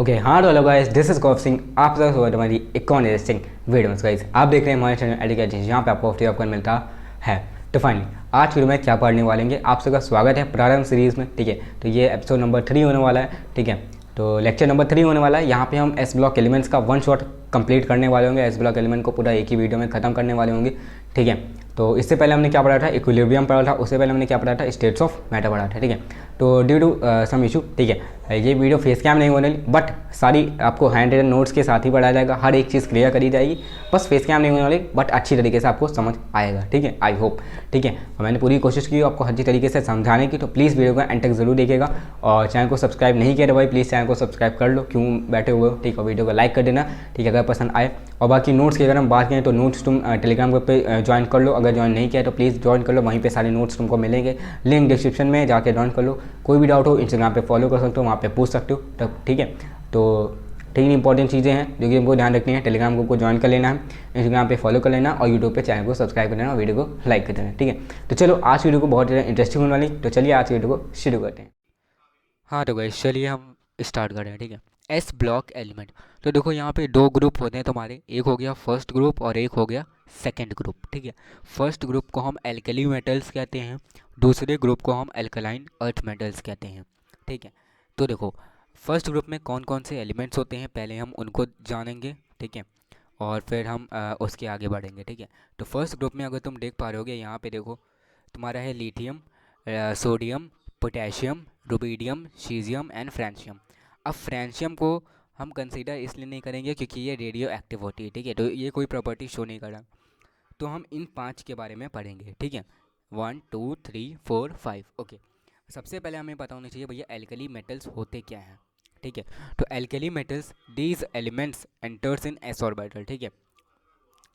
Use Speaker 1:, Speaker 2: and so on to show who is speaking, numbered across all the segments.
Speaker 1: Okay हाँ तो hello guys, this is Gaurav Singh. आप सब हुआ हमारी एक और इंटरेस्टिंग वीडियोस गाइस। आप देख रहे हैं हमारे चैनल एडुकेशन, जहाँ पे आपको फ्री ऑफ मिलता है। तो फाइनली आज वीडियो में क्या पढ़ने वालेंगे, आप सबका स्वागत है प्रारंभ सीरीज़ में। ठीक है, तो ये एपिसोड नंबर 3 होने वाला है। ठीक है, तो लेक्चर नंबर 3 होने वाला है। यहाँ पे हम एस ब्लॉक एलिमेंट्स का वन शॉट कंप्लीट करने वाले होंगे। एस ब्लॉक एलिमेंट को पूरा एक ही वीडियो में खत्म करने वाले होंगे। ठीक है, तो इससे पहले हमने क्या पढ़ा था, इक्विलिब्रियम पढ़ा था। उससे पहले हमने क्या पढ़ा था, स्टेट्स ऑफ मैटर पढ़ा था। ठीक है, तो ड्यू टू सम इशू, ठीक है, ये वीडियो फेस कैम नहीं होने वाली, बट सारी आपको हैंड रिटन नोट्स के साथ ही पढ़ाया जाएगा। हर एक चीज़ क्लियर करी जाएगी, बस फेस कैम नहीं होने वाली, बट अच्छी तरीके से आपको समझ आएगा। ठीक है, आई होप। ठीक है, मैंने पूरी कोशिश की आपको अच्छी तरीके से समझाने की, तो प्लीज़ वीडियो को एंड तक जरूर देखिएगा। और चैनल को सब्सक्राइब नहीं किया तो भाई प्लीज़ चैनल को सब्सक्राइब कर लो, क्यों बैठे हुए हो। ठीक है, वीडियो को लाइक कर देना। ठीक है, अगर पसंद आए। और बाकी नोट्स की अगर हम बात करें तो नोट्स तुम टेलीग्राम ग्रुप पे ज्वाइन कर लो। अगर ज्वाइन नहीं किया तो प्लीज़ ज्वाइन कर लो, वहीं पे सारे नोट्स तुमको मिलेंगे। लिंक डिस्क्रिप्शन में जाके ज्वाइन कर लो। कोई भी डाउट हो इंस्टाग्राम पे फॉलो कर सकते हो, वहाँ पे पूछ सकते हो। तब ठीक है, तो तीन इंपॉर्टेंट चीज़ें हैं जो कि हमको ध्यान रखनी है। टेलीग्राम ग्रुप को ज्वाइन कर लेना है, इंस्टाग्राम पे फॉलो कर लेना, और यूट्यूब पे चैनल को सब्सक्राइब कर लेना और वीडियो को लाइक कर देना। ठीक है, तो चलो आज वीडियो को बहुत ज़्यादा इंटरेस्टिंग होने वाली, तो चलिए आज वीडियो को शुरू करते हैं। हाँ तो गाइस चलिए हम स्टार्ट करें। ठीक है, एस ब्लॉक एलिमेंट। तो देखो यहाँ पे दो ग्रुप होते हैं तुम्हारे, एक हो गया फर्स्ट ग्रुप और एक हो गया सेकंड ग्रुप। ठीक है, फर्स्ट ग्रुप को हम एल्कली मेटल्स कहते हैं, दूसरे ग्रुप को हम एल्कलाइन अर्थ मेटल्स कहते हैं। ठीक है, तो देखो फर्स्ट ग्रुप में कौन कौन से एलिमेंट्स होते हैं पहले हम उनको जानेंगे। ठीक है, और फिर हम उसके आगे बढ़ेंगे। ठीक है, तो फर्स्ट ग्रुप में अगर तुम देख पा रहे होगे, यहाँ पे देखो तुम्हारा है lithium, sodium, potassium, rubidium, caesium and francium. अब फ्रांसियम को हम कंसीडर इसलिए नहीं करेंगे क्योंकि ये रेडियो एक्टिव होती है। ठीक है, तो ये कोई प्रॉपर्टी शो नहीं कर रहा, तो हम इन 5 के बारे में पढ़ेंगे। ठीक है, 1 2 3 4 5। ओके, सबसे पहले हमें पता होना चाहिए भैया एल्कली मेटल्स होते क्या हैं। ठीक है, तो alkali metals these elements enters in S orbital. ठीक है,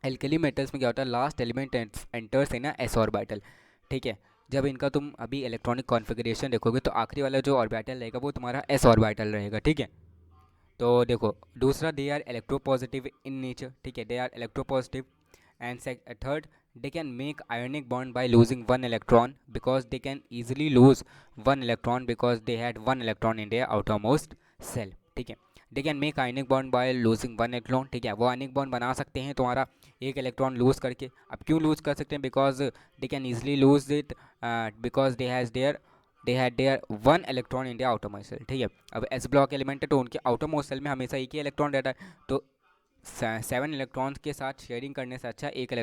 Speaker 1: एल्कली मेटल्स में क्या होता है, last element enters in S orbital. ठीक है, जब इनका तुम अभी इलेक्ट्रॉनिक कॉन्फ़िगरेशन देखोगे तो आखिरी वाला जो ऑर्बिटल रहेगा वो तुम्हारा एस ऑर्बिटल रहेगा। ठीक है, तो देखो दूसरा they are electropositive in nature. ठीक है, they are electropositive. And third, they can make ionic bond by losing one electron because they can easily lose one electron because they had one electron in their outermost cell. ठीक है, they can make ionic bond by losing one electron. ठीक है, वो ionic bond बना सकते हैं तुम्हारा एक इलेक्ट्रॉन लूज करके। अब क्यों लूज कर सकते हैं, because they can easily lose it because they had their one electron in their outermost cell. ठीक है, अब एस ब्लॉक एलिमेंट है तो उनके outermost cell में हमेशा एक ही इलेक्ट्रॉन रहता है, तो 7 इलेक्ट्रॉन्स के साथ शेयरिंग करने से अच्छा एक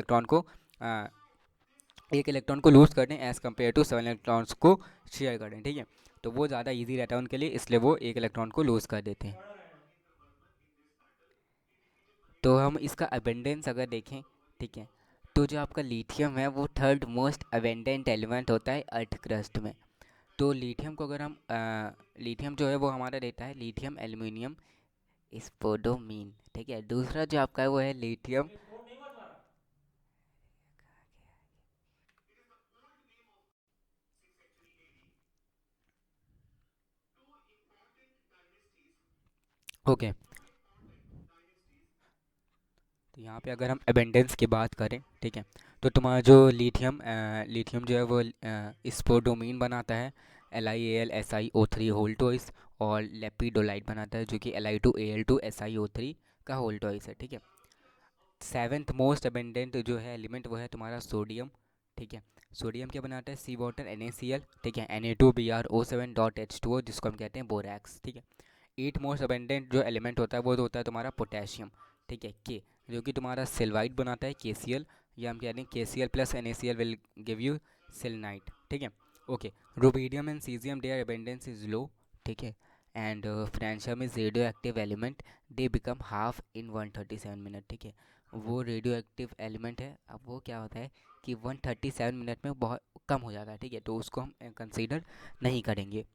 Speaker 1: इलेक्ट्रॉन को लूज कर दें एज़ कम्पेयर टू 7 इलेक्ट्रॉन्स को शेयर कर दें। ठीक है, तो वो ज़्यादा इजी रहता है उनके लिए, इसलिए वो एक इलेक्ट्रॉन को लूज कर देते हैं। तो हम इसका अबेंडेंस अगर देखें, ठीक है, तो जो आपका लिथियम है वो थर्ड मोस्ट अबेंडेंट एलिमेंट होता है अर्थ क्रस्ट में। तो लिथियम को अगर हम लिथियम जो है वो हमारा देता है लिथियम एल्यूमिनियम स्पोडोमीन। ठीक है, दूसरा जो आपका है वो है लिथियम। ओके, तो यहाँ पे अगर हम अबेंडेंस की बात करें, ठीक है, तो तुम्हारा जो लिथियम जो है वो स्पोडोमीन बनाता है, LiAlSiO3 होल टॉइस, और लेपिडोलाइट बनाता है जो कि Li2Al2SiO3 का होल टॉइस है। ठीक है, सेवेंथ मोस्ट अबेंडेंट जो है एलिमेंट वो है तुम्हारा सोडियम। ठीक है, सोडियम क्या बनाता है, सी वाटर NaCl। ठीक है, Na2Br O7.H2O, जिसको हम कहते हैं बोरैक्स। ठीक है, एट मोस्ट अबेंडेंट जो एलिमेंट होता है वो होता है तुम्हारा पोटेशियम। ठीक है, के जो कि तुम्हारा सिल्वाइट बनाता है KCl, या हम कहते हैं KCl plus NaCl will give you sylvinite. ठीक है, okay, rubidium and caesium their abundance is low. ठीक है, and francium is radioactive element, they become half in 137 minute. ठीक है, वो रेडियो एक्टिव एलिमेंट है, अब वो क्या होता है कि 137 मिनट में बहुत कम हो जाता है। ठीक है, तो उसको हम कंसीडर नहीं करेंगे।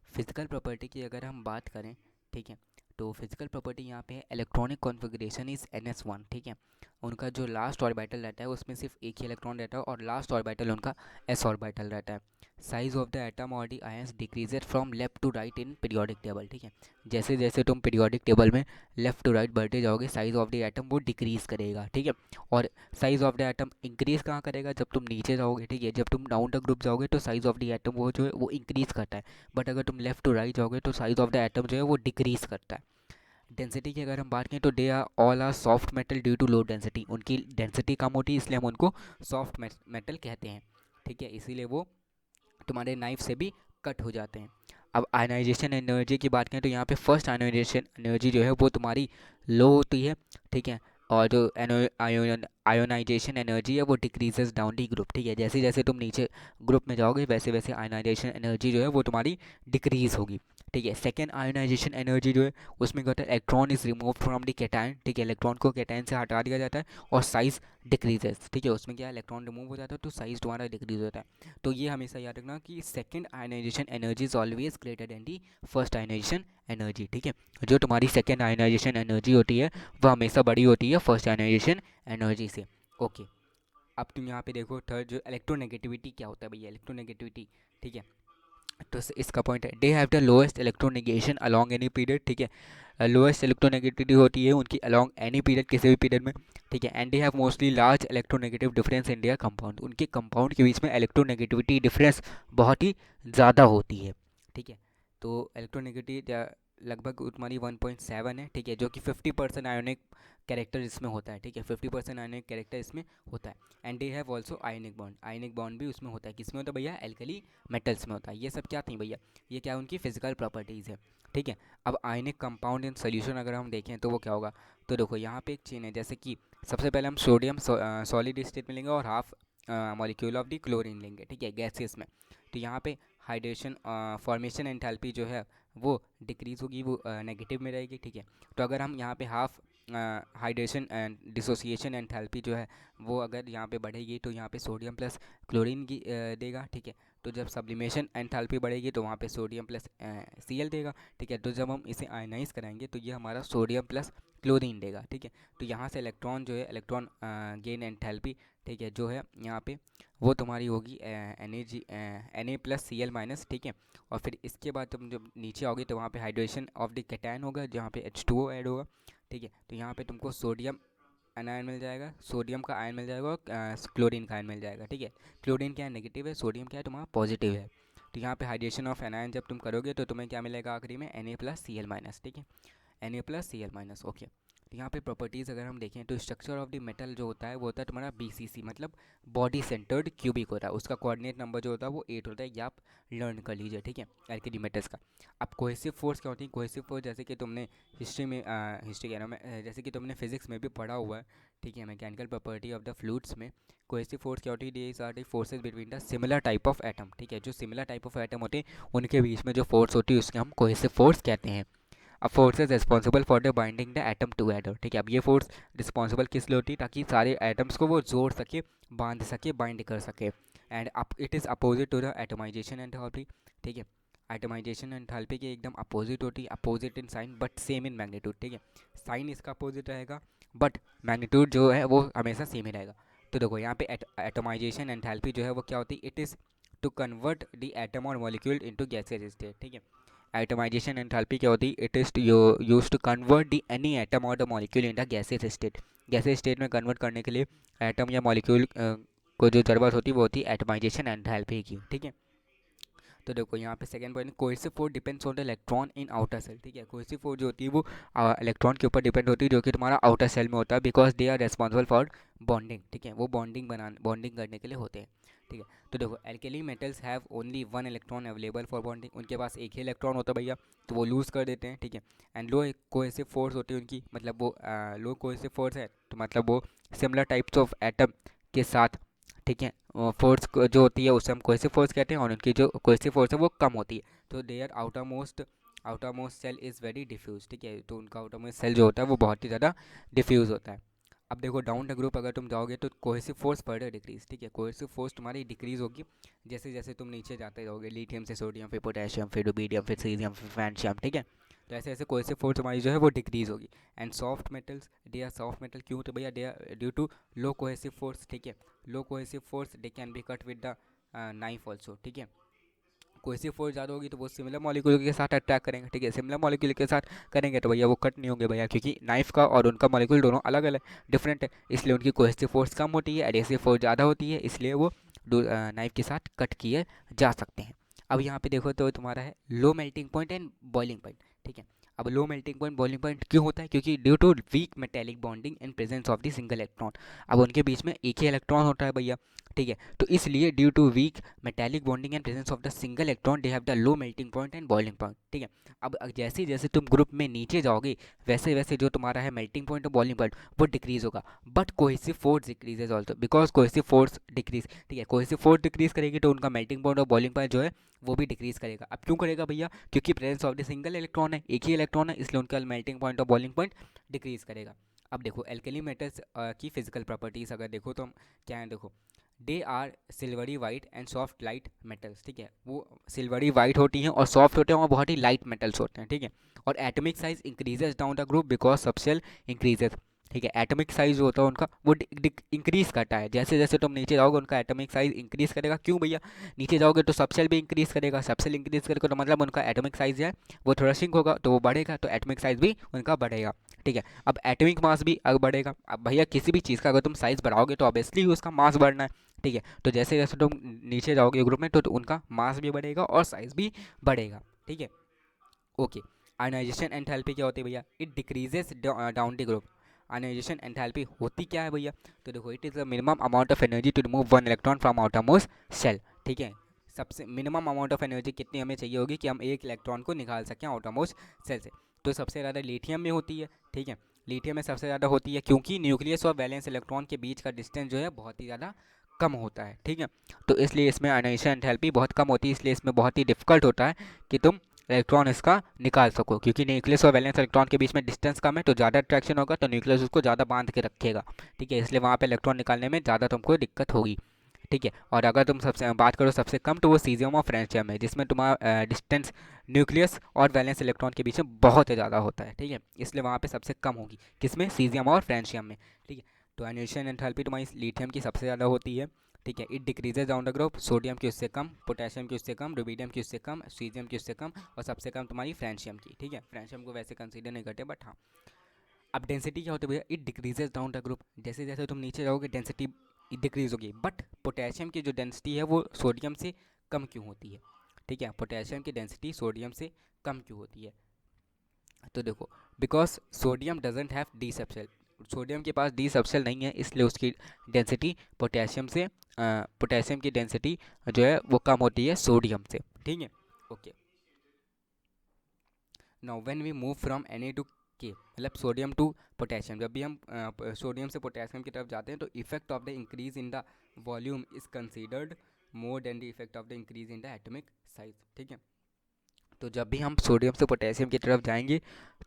Speaker 1: फिजिकल प्रॉपर्टी की अगर हम बात करें, ठीक है, तो फिजिकल प्रॉपर्टी यहाँ पे है इलेक्ट्रॉनिक कॉन्फ़िगरेशन इज़ NS1। ठीक है, उनका जो लास्ट ऑर्बिटल रहता है उसमें सिर्फ एक ही इलेक्ट्रॉन रहता है और लास्ट ऑर्बिटल उनका S ऑर्बिटल रहता है। Size of the atom or the ions decreased from left to right in periodic table. ठीक है, जैसे जैसे तुम पीरियोडिक टेबल में लेफ्ट टू राइट बढ़ते जाओगे साइज ऑफ द एटम वो डिक्रीज़ करेगा। ठीक है, और size of the atom increase कहाँ करेगा, जब तुम नीचे जाओगे। ठीक है, जब तुम डाउन द ग्रुप जाओगे तो साइज ऑफ द एटम वो जो है वो इंक्रीज़ करता है, बट अगर तुम लेफ्ट टू राइट जाओगे तो साइज ऑफ द एटम जो है वो डिक्रीज़ करता है।
Speaker 2: डेंसिटी की अगर हम बात करें तो they are all are soft metal due to low density, उनकी डेंसिटी कम होती है इसलिए हम उनको सॉफ्ट मेटल कहते हैं, ठीक है, इसीलिए वो तुम्हारे नाइफ से भी कट हो जाते हैं। अब आयनाइजेशन एनर्जी की बात करें तो यहाँ पे फर्स्ट आयनाइजेशन एनर्जी जो है वो तुम्हारी लो होती है, ठीक है, और जो आयोनाइजेशन एनर्जी है वो डिक्रीजेस डाउन दी ग्रुप, ठीक है, जैसे जैसे तुम नीचे ग्रुप में जाओगे वैसे वैसे आयनाइजेशन एनर्जी जो है वो तुम्हारी डिक्रीज होगी, ठीक है। सेकेंड आयोनाइजेशन एनर्जी जो है उसमें क्या होता है, electron is remove from the cation, ठीक है, इलेक्ट्रॉन को कैटायन से हटा दिया जाता है और साइज डिक्रीजेस, ठीक है, उसमें क्या है, इलेक्ट्रॉन रिमूव हो जाता है तो साइज तुम्हारा डिक्रीज होता है। तो ये हमेशा याद रखना कि second ionization energy is always greater than the first ionization energy, ठीक है, जो तुम्हारी सेकंड आयनाइजेशन एनर्जी होती है वह हमेशा बड़ी होती है फर्स्ट आयनाइजेशन एनर्जी से। ओके, अब तुम यहाँ पे देखो थर्ड जो इलेक्ट्रोनेगेटिविटी क्या होता है भैया, इलेक्ट्रोनेगेटिविटी, ठीक है, तो इसका पॉइंट है they have the lowest electronegation along any period, ठीक है, लोएस्ट इलेक्ट्रोनेगेटिविटी होती है उनकी अलॉन्ग एनी पीरियड, किसी भी पीरियड में, ठीक है, and they have mostly large electronegative difference in their compound, उनके कंपाउंड के बीच में इलेक्ट्रोनेगेटिविटी डिफरेंस बहुत ही ज़्यादा होती है, ठीक है, तो इलेक्ट्रोनेगेटिव लगभग तुम्हारी 1.7 है, ठीक है, जो कि 50% आयोनिक कैरेक्टर इसमें होता है, ठीक है, 50% आयोनिक कैरेक्टर इसमें होता है, and they have also ionic bond भी उसमें होता है, किसमें होता है भैया, एल्कली मेटल्स में होता है। ये सब क्या थी भैया, ये क्या उनकी फिजिकल प्रॉपर्टीज़ है, ठीक है। अब आयनिक कंपाउंड इन सोल्यूशन अगर हम देखें तो वो क्या होगा, तो देखो यहाँ पे एक चेन है, जैसे कि सबसे पहले हम सोडियम सॉलिड स्टेट में लेंगे और half molecule of the chlorine लेंगे, ठीक है, गैसेस में, तो यहाँ पे हाइड्रेशन फॉर्मेशन एंथैल्पी जो है वो डिक्रीज होगी, वो नेगेटिव में रहेगी, ठीक है। तो अगर हम यहाँ पे half hydration and dissociation enthalpy जो है वो अगर यहाँ पे बढ़ेगी तो यहाँ पे सोडियम प्लस क्लोरीन की देगा, ठीक है, तो जब सब्लिमेशन एंथैल्पी बढ़ेगी तो वहाँ पे सोडियम प्लस Cl देगा, ठीक है, तो जब हम इसे आयनाइज कराएंगे तो ये हमारा सोडियम प्लस क्लोरीन देगा, ठीक है, तो यहाँ से इलेक्ट्रॉन जो है इलेक्ट्रॉन गेन एंथैल्पी, ठीक है, जो है यहाँ पे वो तुम्हारी होगी Na+Cl-, ठीक है, और फिर इसके बाद तुम जब नीचे आओगे तो वहाँ पे हाइड्रेशन ऑफ द कैटायन होगा जहाँ पे H2O ऐड होगा, ठीक है, तो यहाँ पे तुमको सोडियम आयन मिल जाएगा, सोडियम का आयन मिल जाएगा और क्लोरीन का आयन मिल जाएगा, ठीक है, क्लोरीन क्या है नेगेटिव है, सोडियम क्या है तुम्हारा पॉजिटिव है, तो यहाँ पे हाइड्रेशन ऑफ एनायन जब तुम करोगे तो तुम्हें क्या मिलेगा आखिरी में Na+Cl-, ठीक है, Na+Cl-, ओके। तो यहाँ पे प्रॉपर्टीज़ अगर हम देखें तो स्ट्रक्चर ऑफ द मेटल जो होता है वो होता है तुम्हारा BCC, मतलब बॉडी सेंटर्ड क्यूबिक होता है, उसका कोऑर्डिनेट नंबर जो होता है वो 8 होता है, ये आप लर्न कर लीजिए, ठीक है, एल्केली मेटल्स का। अब कोहेसिव फोर्स क्या होती है, कोहेसिव फोर्स जैसे कि तुमने हिस्ट्री में हिस्ट्री कह रहा हूँ मैं, जैसे कि तुमने फिजिक्स में भी पढ़ा हुआ है, ठीक है, mechanical property of the fluids में कोहेसिव फोर्स क्या होती है, these are the forces between the similar type of atom, ठीक है, जो सिमिलर टाइप ऑफ एटम होते हैं उनके बीच में जो फोर्स होती है उसके हम कोहेसिव फोर्स कहते हैं। अब force is responsible for the binding the atom together, ठीक है, अब ये फोर्स रिस्पॉन्सिबल किस लिए होती है, ताकि सारे एटम्स को वो जोड़ सके, बांध सके, बाइंड कर सके, and it is opposite to the atomization enthalpy, ठीक है, एटमाइजेशन एंथैल्पी के एकदम अपोजिट होती है, opposite in sign but same in magnitude, ठीक है, साइन इसका अपोजिट रहेगा बट मैग्नीट्यूड जो है वो हमेशा सेम ही रहेगा। तो देखो यहाँ पे एटमाइजेशन एंथैल्पी जो है वो क्या होती है, it is to convert the atom or molecule into gaseous state, ठीक है, एटमाइजेशन एंथैल्पी क्या होती है, it is use to convert the any atom or the molecule in the gaseous state, gaseous state में कन्वर्ट करने के लिए atom या मॉलिक्यूल को जो ज़रूरत होती है वो होती है एटमाइजेशन एंथैल्पी की, ठीक है। तो देखो यहाँ पे second point, cohesive force depends on the electron in outer shell, ठीक है, कोहेसिव फोर्स जो होती है वो इलेक्ट्रॉन के ऊपर डिपेंड होती है जो कि तुम्हारा आउटर सेल में होता है, because they are responsible for bonding, ठीक है, वो बॉन्डिंग करने के लिए होते हैं, ठीक है। तो देखो alkali metals have only one electron available for bonding, उनके पास एक ही इलेक्ट्रॉन होता है भैया, तो वो लूज़ कर देते हैं, ठीक है, एंड लो कोहेसिव फोर्स होती है उनकी, मतलब वो लो कोहेसिव फोर्स है तो मतलब वो सिमिलर टाइप्स ऑफ एटम के साथ, ठीक है, फोर्स जो होती है उसे हम कोहेसिव फोर्स कहते हैं और उनकी जो कोहेसिव फोर्स है वो कम होती है, तो their outermost shell is very diffuse, ठीक है, तो उनका आउटर मोस्ट सेल जो होता है वो बहुत ही ज़्यादा डिफ्यूज़ होता है। अब देखो डाउन द ग्रुप अगर तुम जाओगे तो कोहेसिव फोर्स फर्दर डिक्रीज, ठीक है, कोहेसिव फोर्स तुम्हारी डिक्रीज होगी जैसे जैसे तुम नीचे जाते जाओगे, लिथियम से सोडियम, फिर पोटेशियम, फिर रुबीडियम, फिर सीजियम, फिर फ्रांशियम, ठीक है, तो ऐसे ऐसे कोहेसिव फोर्स हमारी जो है वो डिक्रीज होगी। And soft metals, they are soft metal क्यों, तो भैया they are due to low cohesive force, ठीक है, low cohesive force they can be cut with the knife also, ठीक है, कोहेसिव फोर्स ज़्यादा होगी तो वो सिमिलर मॉलिक्यूल के साथ अटैक करेंगे, ठीक है, सिमिलर मॉलिक्यूल के साथ करेंगे तो भैया वो कट नहीं होंगे भैया, क्योंकि नाइफ का और उनका मॉलिक्यूल दोनों अलग अलग डिफरेंट है, इसलिए उनकी कोहेसिव फोर्स कम होती है, एडेसिव फोर्स ज़्यादा होती है, इसलिए वो नाइफ के साथ कट किए जा सकते हैं। अब यहाँ पे देखो तो तुम्हारा है low melting point and boiling point, ठीक है, अब low melting point boiling point क्यों होता है? क्योंकि due to weak metallic bonding and presence of the single electron. अब उनके बीच में एक ही इलेक्ट्रॉन होता है भैया, ठीक है। तो इसलिए due to weak metallic bonding and presence of the single electron they have the low melting point and boiling point, ठीक है। अब जैसे जैसे तुम ग्रुप में नीचे जाओगे वैसे वैसे जो तुम्हारा है मेल्टिंग पॉइंट और बॉइलिंग पॉइंट वो डिक्रीज होगा, but cohesive force decreases also, because cohesive force decrease, ठीक है। कोहेसिव फोर्स डिक्रीज करेगी तो उनका मेल्टिंग पॉइंट और बॉइलिंग पॉइंट जो है वो भी डिक्रीज करेगा। अब क्यों करेगा भैया? क्योंकि presence of the single electron है, एक ही इलेक्ट्रॉन है, इसलिए उनका मेल्टिंग पॉइंट और बॉइलिंग पॉइंट डिक्रीज करेगा। अब देखो एल्कली मेटल्स की फिजिकल प्रॉपर्टीज अगर देखो तो हम क्या है, देखो they are silvery white and soft light metals, ठीक है। वो सिल्वरी वाइट होती हैं और सॉफ्ट होते हैं और बहुत ही लाइट मेटल्स होते हैं, ठीक है। और atomic size increases down the group because subshell increases, ठीक है। एटॉमिक साइज जो होता है उनका वो इंक्रीज करता है, जैसे जैसे तुम नीचे जाओगे उनका एटॉमिक साइज इंक्रीज करेगा। क्यों भैया? नीचे जाओगे तो सबसेल भी इंक्रीज करेगा, सबसेल इंक्रीज करेगा तो मतलब उनका एटॉमिक साइज है वो थोड़ा सिंक होगा तो वो बढ़ेगा, तो एटॉमिक साइज भी उनका बढ़ेगा, ठीक है। अब एटॉमिक मास भी अगर बढ़ेगा, अब भैया किसी भी चीज़ का अगर तुम साइज बढ़ाओगे तो ऑब्वियसली उसका मास बढ़ना है, ठीक है। तो जैसे जैसे तुम नीचे जाओगे ग्रुप में तो उनका मास भी बढ़ेगा और साइज भी बढ़ेगा, ठीक है। ओके, आयनाइजेशन एंथैल्पी क्या होती है भैया? It decreases down the group. Ionization enthalpy होती क्या है भैया? तो देखो it is the minimum amount of energy to remove one electron from outermost shell, ठीक है। सबसे मिनिमम अमाउंट ऑफ एनर्जी कितनी हमें चाहिए होगी कि हम एक इलेक्ट्रॉन को निकाल सकें आउटरमोस्ट शेल से? तो सबसे ज़्यादा लिथियम में होती है, ठीक है। लिथियम में सबसे ज़्यादा होती है क्योंकि न्यूक्लियस और वैलेंस इलेक्ट्रॉन के बीच का डिस्टेंस जो है बहुत ही ज़्यादा कम होता है, ठीक है। तो इसलिए इसमें आयनाइजेशन एंथैल्पी बहुत कम होती है, इसलिए इसमें बहुत ही डिफिकल्ट होता है कि तुम इलेक्ट्रॉन इसका निकाल सको, क्योंकि न्यूक्लियस और वैलेंस इलेक्ट्रॉन के बीच में डिस्टेंस कम है तो ज़्यादा अट्रैक्शन होगा तो न्यूक्लियस उसको ज़्यादा बांध के रखेगा, ठीक है। इसलिए वहाँ पे इलेक्ट्रॉन निकालने में ज़्यादा तुमको दिक्कत होगी, ठीक है। और अगर तुम सबसे बात करो सबसे कम तो वो सीजियम और फ्रेंशियम है, जिसमें तुम्हारा डिस्टेंस न्यूक्लियस और वैलेंस इलेक्ट्रॉन के बीच में बहुत ही ज़्यादा होता है, ठीक है। इसलिए वहाँ पे सबसे कम होगी, किसमें? सीजियम और फ्रेंशियम में, ठीक है। तो आयनाइजेशन एंथैल्पी तुम्हारी लिथियम की सबसे ज़्यादा होती है, ठीक है। It decreases down the group, sodium की उससे कम, पोटेशियम की उससे कम, रुबिडियम की उससे कम, सीजियम की उससे कम और सबसे कम तुम्हारी फ्रेंशियम की, ठीक है। फ्रेंशियम को वैसे कंसीडर नहीं करते बट हाँ। अब डेंसिटी क्या होती है भैया? It decreases down the group, जैसे जैसे तुम नीचे जाओगे डेंसिटी डिक्रीज होगी, बट पोटेशियम की जो डेंसिटी है वो सोडियम से कम क्यों होती है, ठीक है। पोटेशियम की डेंसिटी सोडियम से कम क्यों होती है? तो देखो because sodium doesn't have D subshell, sodium के पास डी सबसेल नहीं है, इसलिए उसकी डेंसिटी पोटेशियम से पोटेशियम की डेंसिटी जो है वो कम होती है सोडियम से, ठीक है। Okay, now when we move from Na to K, मतलब सोडियम टू पोटेशियम, जब भी हम सोडियम से पोटेशियम की तरफ जाते हैं तो effect of the increase in the volume is considered more than the effect of the increase in the atomic size, ठीक है। तो जब भी हम सोडियम से पोटेशियम की तरफ जाएंगे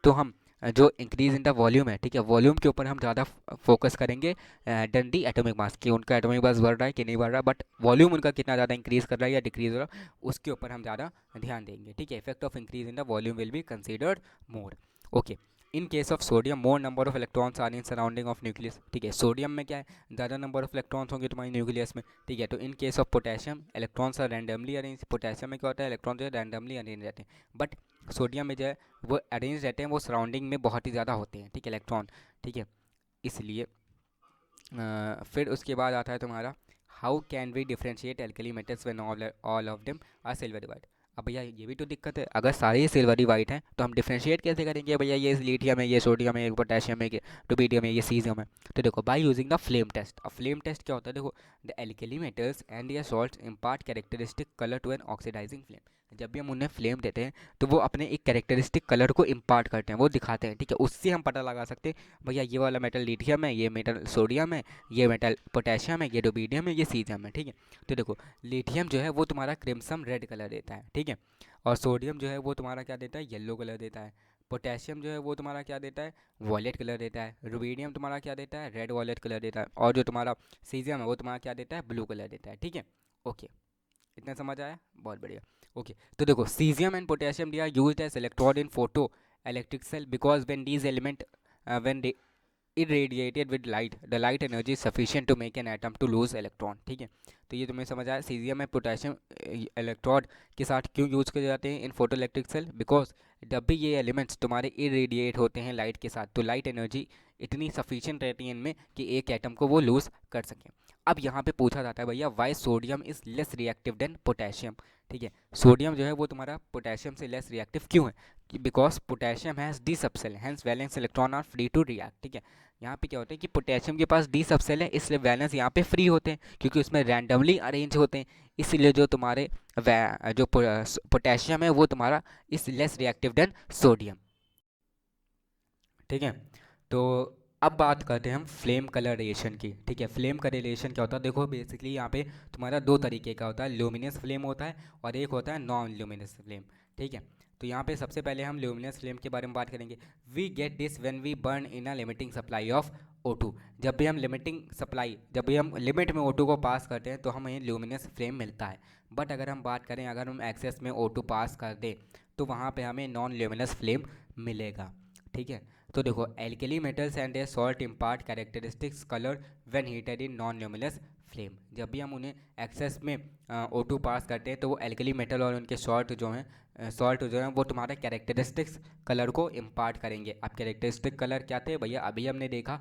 Speaker 2: तो हम जो इंक्रीज इन द वॉल्यूम है, ठीक है, वॉल्यूम के ऊपर हम ज़्यादा फोकस करेंगे देन दी एटॉमिक मास, कि उनका एटॉमिक मास बढ़ रहा है कि नहीं बढ़ रहा, बट वॉल्यूम उनका कितना ज़्यादा इंक्रीज कर रहा है या डिक्रीज हो रहा है उसके ऊपर हम ज़्यादा ध्यान देंगे, ठीक है। Effect of increase in the volume will be considered more. Okay, in case of sodium more number of electrons are in surrounding of nucleus, ठीक है। सोडियम में क्या है? ज़्यादा नंबर ऑफ इलेक्ट्रॉन्स होंगे तुम्हारी न्यूक्लियस में, ठीक है। तो in case of potassium electrons are randomly arrange, potassium में क्या होता है? इलेक्ट्रॉन जो है रैंडमली अरेंज रहते हैं, बट सोडियम में जो है वो अरेंज रहते हैं, वो सराउंडिंग में बहुत ही ज़्यादा होते हैं, ठीक है, इलेक्ट्रॉन, ठीक है। इसलिए फिर उसके बाद आता है तुम्हारा how can we differentiate alkali metals when all of them are silvery white. अब भैया ये भी तो दिक्कत है, अगर सारे ही सिल्वरी वाइट हैं तो हम डिफ्रेंशिएट कैसे करेंगे भैया? ये लिथियम है, ये सोडियम है, ये पोटेशियम है, ये रुबिडियम है, ये सीजियम है। तो देखो by using the flame test. अब फ्लेम टेस्ट क्या होता है? देखो the alkali metals and their salts impart characteristic colour to an oxidizing flame. जब भी हम उन्हें फ्लेम देते हैं तो वो अपने एक कैरेक्टरिस्टिक कलर को इम्पार्ट करते हैं, वो दिखाते हैं, ठीक है। उससे हम पता लगा सकते हैं भैया ये वाला मेटल लिथियम है, ये मेटल सोडियम है, ये मेटल पोटेशियम है, ये रुबिडियम है, ये सीजियम है, ठीक है। तो देखो लिथियम जो है वो तुम्हारा क्रिम्सन रेड कलर देता है, ठीक है। और सोडियम जो है वो तुम्हारा क्या देता है? येलो कलर देता है। पोटेशियम जो है वो तुम्हारा क्या देता है? वॉलेट कलर देता है। रुबिडियम तुम्हारा क्या देता है? रेड वॉलेट कलर देता है। और जो तुम्हारा सीजियम है वो तुम्हारा क्या देता है? ब्लू कलर देता है, ठीक है। ओके, इतना समझ आया? बहुत बढ़िया। ओके, तो देखो caesium and potassium they are used as electrode in photo electric cell because when these element when they irradiated with light, the light energy is sufficient to make an atom to lose electron, ठीक है। तो ये तुम्हें समझ आया caesium में potassium electrode के साथ क्यों यूज किए जाते हैं इन फोटो इलेक्ट्रिक सेल? बिकॉज जब भी ये एलिमेंट्स तुम्हारे इरेडिएट होते हैं लाइट के साथ तो लाइट एनर्जी इतनी सफिशिएंट रहती है इनमें कि एक एटम को वो लूज कर सकें। अब यहाँ पे पूछा जाता है भैया why sodium is less reactive than potassium, ठीक है। सोडियम जो है वो तुम्हारा पोटेशियम से लेस रिएक्टिव क्यों है? कि because potassium has d subshell, hence valence electron are free to react. ठीक है, यहाँ पे क्या होता है कि पोटेशियम के पास डी सबसेल है, इसलिए वैलेंस यहाँ पे फ्री होते हैं क्योंकि उसमें रैंडमली अरेंज होते हैं। इसलिए जो तुम्हारे जो पोटेशियम है वो तुम्हारा is less reactive then sodium. ठीक है, तो अब बात करते हैं हम फ्लेम कलर रिएक्शन की। ठीक है, फ्लेम कलर रिएक्शन क्या होता है? देखो बेसिकली यहाँ पे तुम्हारा दो तरीके का होता है, ल्यूमिनस फ्लेम होता है और एक होता है नॉन ल्यूमिनस फ्लेम। ठीक है, तो यहाँ पे सबसे पहले हम ल्यूमिनस फ्लेम के बारे में बात करेंगे। We get this when we burn in a limiting supply of O2। जब भी हम लिमिट में O2 को पास करते हैं तो हमें ल्यूमिनस फ्लेम मिलता है। बट अगर हम बात करें, अगर हम एक्सेस में O2 पास कर दें तो वहाँ पे हमें नॉन ल्यूमिनस फ्लेम मिलेगा। ठीक है, तो देखो alkali metals and A salt impart characteristics colour when heated in non luminous flame. जब भी हम उन्हें एक्सेस में O2 पास करते हैं तो वो एल्कली मेटल और उनके सॉल्ट जो हैं वो तुम्हारे कैरेक्टरिस्टिक्स कलर को इम्पार्ट करेंगे। अब कैरेक्टरिस्टिक कलर क्या थे भैया? अभी हमने देखा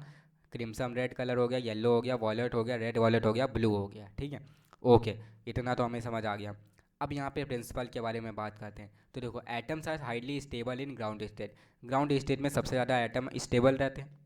Speaker 2: क्रिम्सन रेड कलर हो गया, येलो हो गया, वॉयलेट हो गया, रेड वॉयलेट हो गया, ब्लू हो गया। ठीक है, ओके, इतना तो हमें समझ आ गया। अब यहाँ पे प्रिंसिपल के बारे में बात करते हैं। तो देखो atoms are highly stable in ground state. Ground state में सबसे ज़्यादा एटम स्टेबल रहते हैं।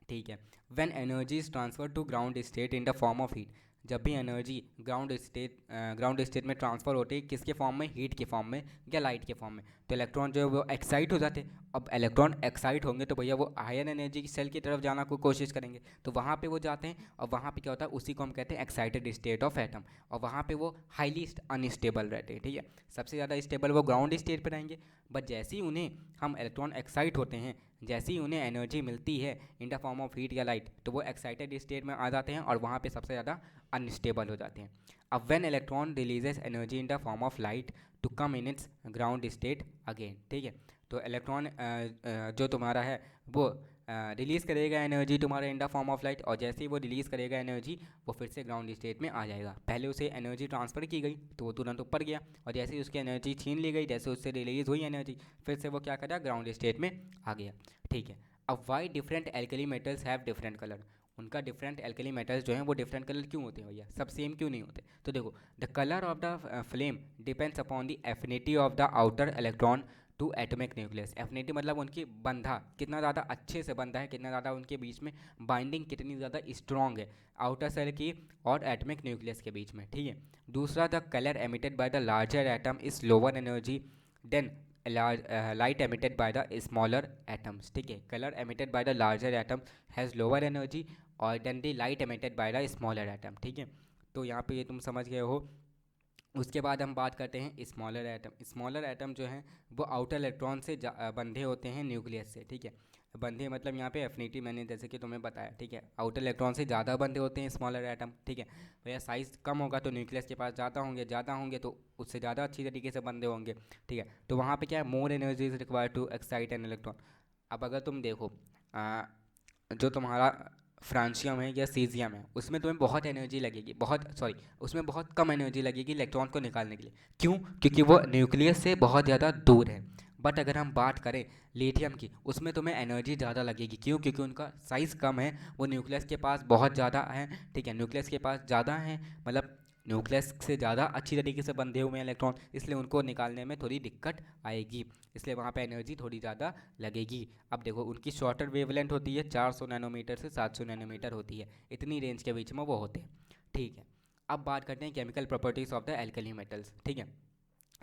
Speaker 2: ठीक है, when energy is transfer to ground state in the form of heat. जब भी एनर्जी ग्राउंड स्टेट में ट्रांसफर होती है, किसके फॉर्म में? हीट के फॉर्म में या लाइट के फॉर्म में, तो इलेक्ट्रॉन जो है वो एक्साइट हो जाते हैं। अब इलेक्ट्रॉन एक्साइट होंगे तो भैया वो हायर एनर्जी की सेल की तरफ जाना को कोशिश करेंगे, तो वहाँ पे वो जाते हैं और वहाँ पे क्या होता है? उसी को हम कहते हैं एक्साइटेड स्टेट ऑफ एटम, और वहाँ पे वो हाईली अनस्टेबल रहते हैं। ठीक है, सबसे ज़्यादा स्टेबल वो ग्राउंड स्टेट पर रहेंगे। बट जैसे ही उन्हें हम इलेक्ट्रॉन एक्साइट होते हैं, जैसे ही उन्हें एनर्जी मिलती है इन द फॉर्म ऑफ हीट या लाइट, तो वो एक्साइटेड स्टेट में आ जाते हैं और वहाँ पे सबसे ज़्यादा अनस्टेबल हो जाते हैं। अब when electron releases energy in the form of light to come in its ground state again. ठीक है, तो इलेक्ट्रॉन जो तुम्हारा है वो रिलीज़ करेगा एनर्जी तुम्हारे इन द फॉर्म ऑफ लाइट, और जैसे ही वो रिलीज़ करेगा एनर्जी वो फिर से ग्राउंड स्टेट में आ जाएगा। पहले उसे एनर्जी ट्रांसफ़र की गई तो वो तुरंत ऊपर गया, और जैसे ही उसकी एनर्जी छीन ली गई, जैसे उससे रिलीज़ हुई एनर्जी, फिर से वो क्या करा? ग्राउंड स्टेट में आ गया। ठीक है, अब why different alkali metals have different colour. उनका डिफरेंट एल्कली मेटल्स जो हैं वो डिफरेंट कलर क्यों होते हैं भैया? सब सेम क्यों नहीं होते? तो देखो the colour of the flame depends upon the affinity of the outer electron to atomic nucleus. Affinity मतलब उनकी बंधा कितना ज़्यादा अच्छे से बंधा है, कितना ज़्यादा उनके बीच में बाइंडिंग कितनी ज़्यादा स्ट्रॉन्ग है आउटर सेल की और एटॉमिक न्यूक्लियस के बीच में। ठीक है, दूसरा the colour emitted by the larger atom is lower energy than light emitted by the smaller atoms। ठीक है, color emitted by the larger atom has lower energy और than the light emitted by the smaller atom। ठीक है, तो यहाँ पे ये तुम समझ गए हो। उसके बाद हम बात करते हैं स्मॉलर एटम। स्मॉलर एटम जो हैं वो आउटर इलेक्ट्रॉन से बंधे होते हैं न्यूक्लियस से। ठीक है, बंधे मतलब यहाँ पे एफिनिटी मैंने जैसे कि तुम्हें बताया। ठीक है, आउटर इलेक्ट्रॉन से ज़्यादा बंधे होते हैं स्मॉलर एटम। ठीक है, भैया साइज़ कम होगा तो न्यूक्लियस के पास ज़्यादा होंगे तो उससे ज़्यादा अच्छी तरीके से बंधे होंगे। ठीक है, तो वहाँ पे क्या है? More energy is required to excite an electron. अब अगर तुम देखो जो तुम्हारा फ्रांसियम है या सीजियम है, उसमें तुम्हें बहुत एनर्जी लगेगी, उसमें बहुत कम एनर्जी लगेगी इलेक्ट्रॉन को निकालने के लिए। क्यों? क्योंकि वो न्यूक्लियस से बहुत ज़्यादा दूर है। बट अगर हम बात करें लिथियम की, उसमें तुम्हें एनर्जी ज़्यादा लगेगी। क्यों? क्योंकि उनका साइज़ कम है, वो न्यूक्लियस के पास बहुत ज़्यादा है। ठीक है, न्यूक्लियस के पास ज़्यादा है, मतलब न्यूक्लियस से ज़्यादा अच्छी तरीके से बंधे हुए हैं इलेक्ट्रॉन, इसलिए उनको निकालने में थोड़ी दिक्कत आएगी, इसलिए वहाँ पे एनर्जी थोड़ी ज़्यादा लगेगी। अब देखो उनकी शॉर्टर वेवलेंथ होती है 400 नैनोमीटर से 700 नैनोमीटर होती है, इतनी रेंज के बीच में वो होते हैं। ठीक है, अब बात करते हैं chemical properties of the alkali metals. ठीक है,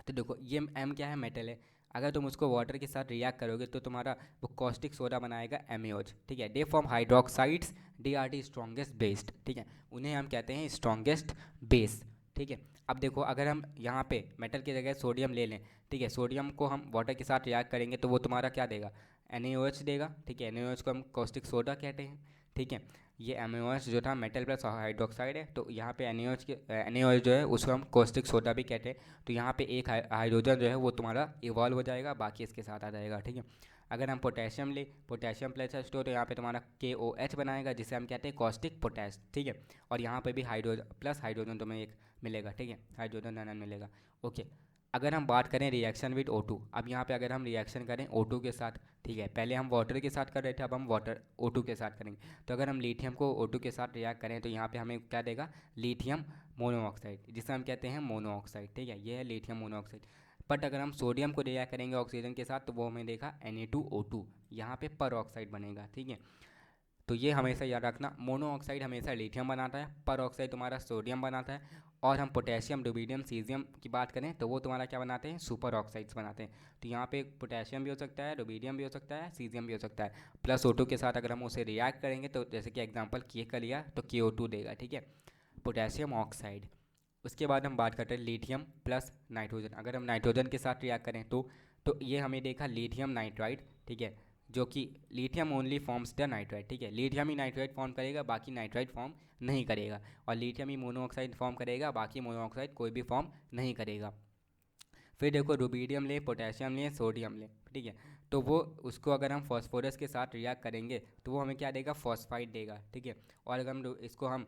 Speaker 2: तो देखो ये एम क्या है? मेटल है। अगर तुम उसको वाटर के साथ रिएक्ट करोगे तो तुम्हारा वो कॉस्टिक सोडा बनाएगा MaOH। ठीक है, they form hydroxides, they are the strongest based. ठीक है, उन्हें हम कहते हैं स्ट्रॉन्गेस्ट बेस। ठीक है, अब देखो अगर हम यहाँ पे मेटल की जगह सोडियम ले लें, ठीक है, सोडियम को हम वाटर के साथ रिएक्ट करेंगे तो वो तुम्हारा क्या देगा? NaOH देगा। ठीक है, NaOH को हम कॉस्टिक सोडा कहते हैं। ठीक है, ये MaOH जो था मेटल प्लस हाइड्रोक्साइड है, तो यहाँ पे NaOH जो है उसको हम कॉस्टिक सोडा भी कहते हैं। तो यहाँ पे एक हाइड्रोजन जो है वो तुम्हारा इवॉल्व हो जाएगा, बाकी इसके साथ आ जाएगा। ठीक है, अगर हम पोटेशियम ले, पोटेशियम प्लस H2 तो यहाँ पे तुम्हारा KOH बनाएगा, जिसे हम कहते हैं कॉस्टिक पोटैश। ठीक है, और यहाँ पे भी हाइड्रोजन तुम्हें एक मिलेगा। ठीक है, हाइड्रोजन आयन मिलेगा। ओके, अगर हम बात करें रिएक्शन विद O2, अब यहाँ पे अगर हम रिएक्शन करें O2 के साथ, ठीक है, पहले हम वाटर के साथ कर रहे थे, अब हम वाटर O2 के साथ करेंगे। तो अगर हम लिथियम को O2 के साथ रिएक्ट करें तो यहाँ पे हमें क्या देगा? लिथियम मोनोऑक्साइड, जिसे हम कहते हैं मोनोऑक्साइड, ठीक है, ये है लिथियम मोनोऑक्साइड। बट अगर हम सोडियम को रिएक्ट करेंगे ऑक्सीजन के साथ तो वो हमें देखा Na2O2, यहाँ पे पर ऑक्साइड बनेगा, ठीक है। तो ये हमेशा याद रखना, मोनोऑक्साइड हमेशा लिथियम बनाता है, पर ऑक्साइड तुम्हारा सोडियम बनाता है, और हम पोटेशियम, रुबिडियम, सीजियम की बात करें तो वो तुम्हारा क्या बनाते हैं, सुपर ऑक्साइड्स बनाते हैं। तो यहाँ पे पोटेशियम भी हो सकता है, रुबिडियम भी हो सकता है, सीजियम भी हो सकता है, प्लस O2 के साथ अगर हम उसे रिएक्ट करेंगे तो जैसे कि एग्जाम्पल के का लिया तो KO2 देगा, ठीक है, पोटेशियम ऑक्साइड। उसके बाद हम बात करते हैं लिथियम प्लस नाइट्रोजन। अगर हम नाइट्रोजन के साथ रिएक्ट करें तो ये हमें देखा लिथियम नाइट्राइड, ठीक है, जो कि lithium only forms the nitride, ठीक है, लिथियम ही नाइट्राइड फॉर्म करेगा, बाकी नाइट्राइड फॉर्म नहीं करेगा, और लिथियम ही मोनोऑक्साइड फॉर्म करेगा, बाकी मोनोऑक्साइड कोई भी फॉर्म नहीं करेगा। फिर देखो रुबिडियम ले, पोटेशियम ले, सोडियम ले, ठीक है, तो वो उसको अगर हम फॉस्फोरस के साथ रिएक्ट करेंगे तो वो हमें क्या देगा, फॉस्फाइड देगा, ठीक है। और अगर हम इसको हम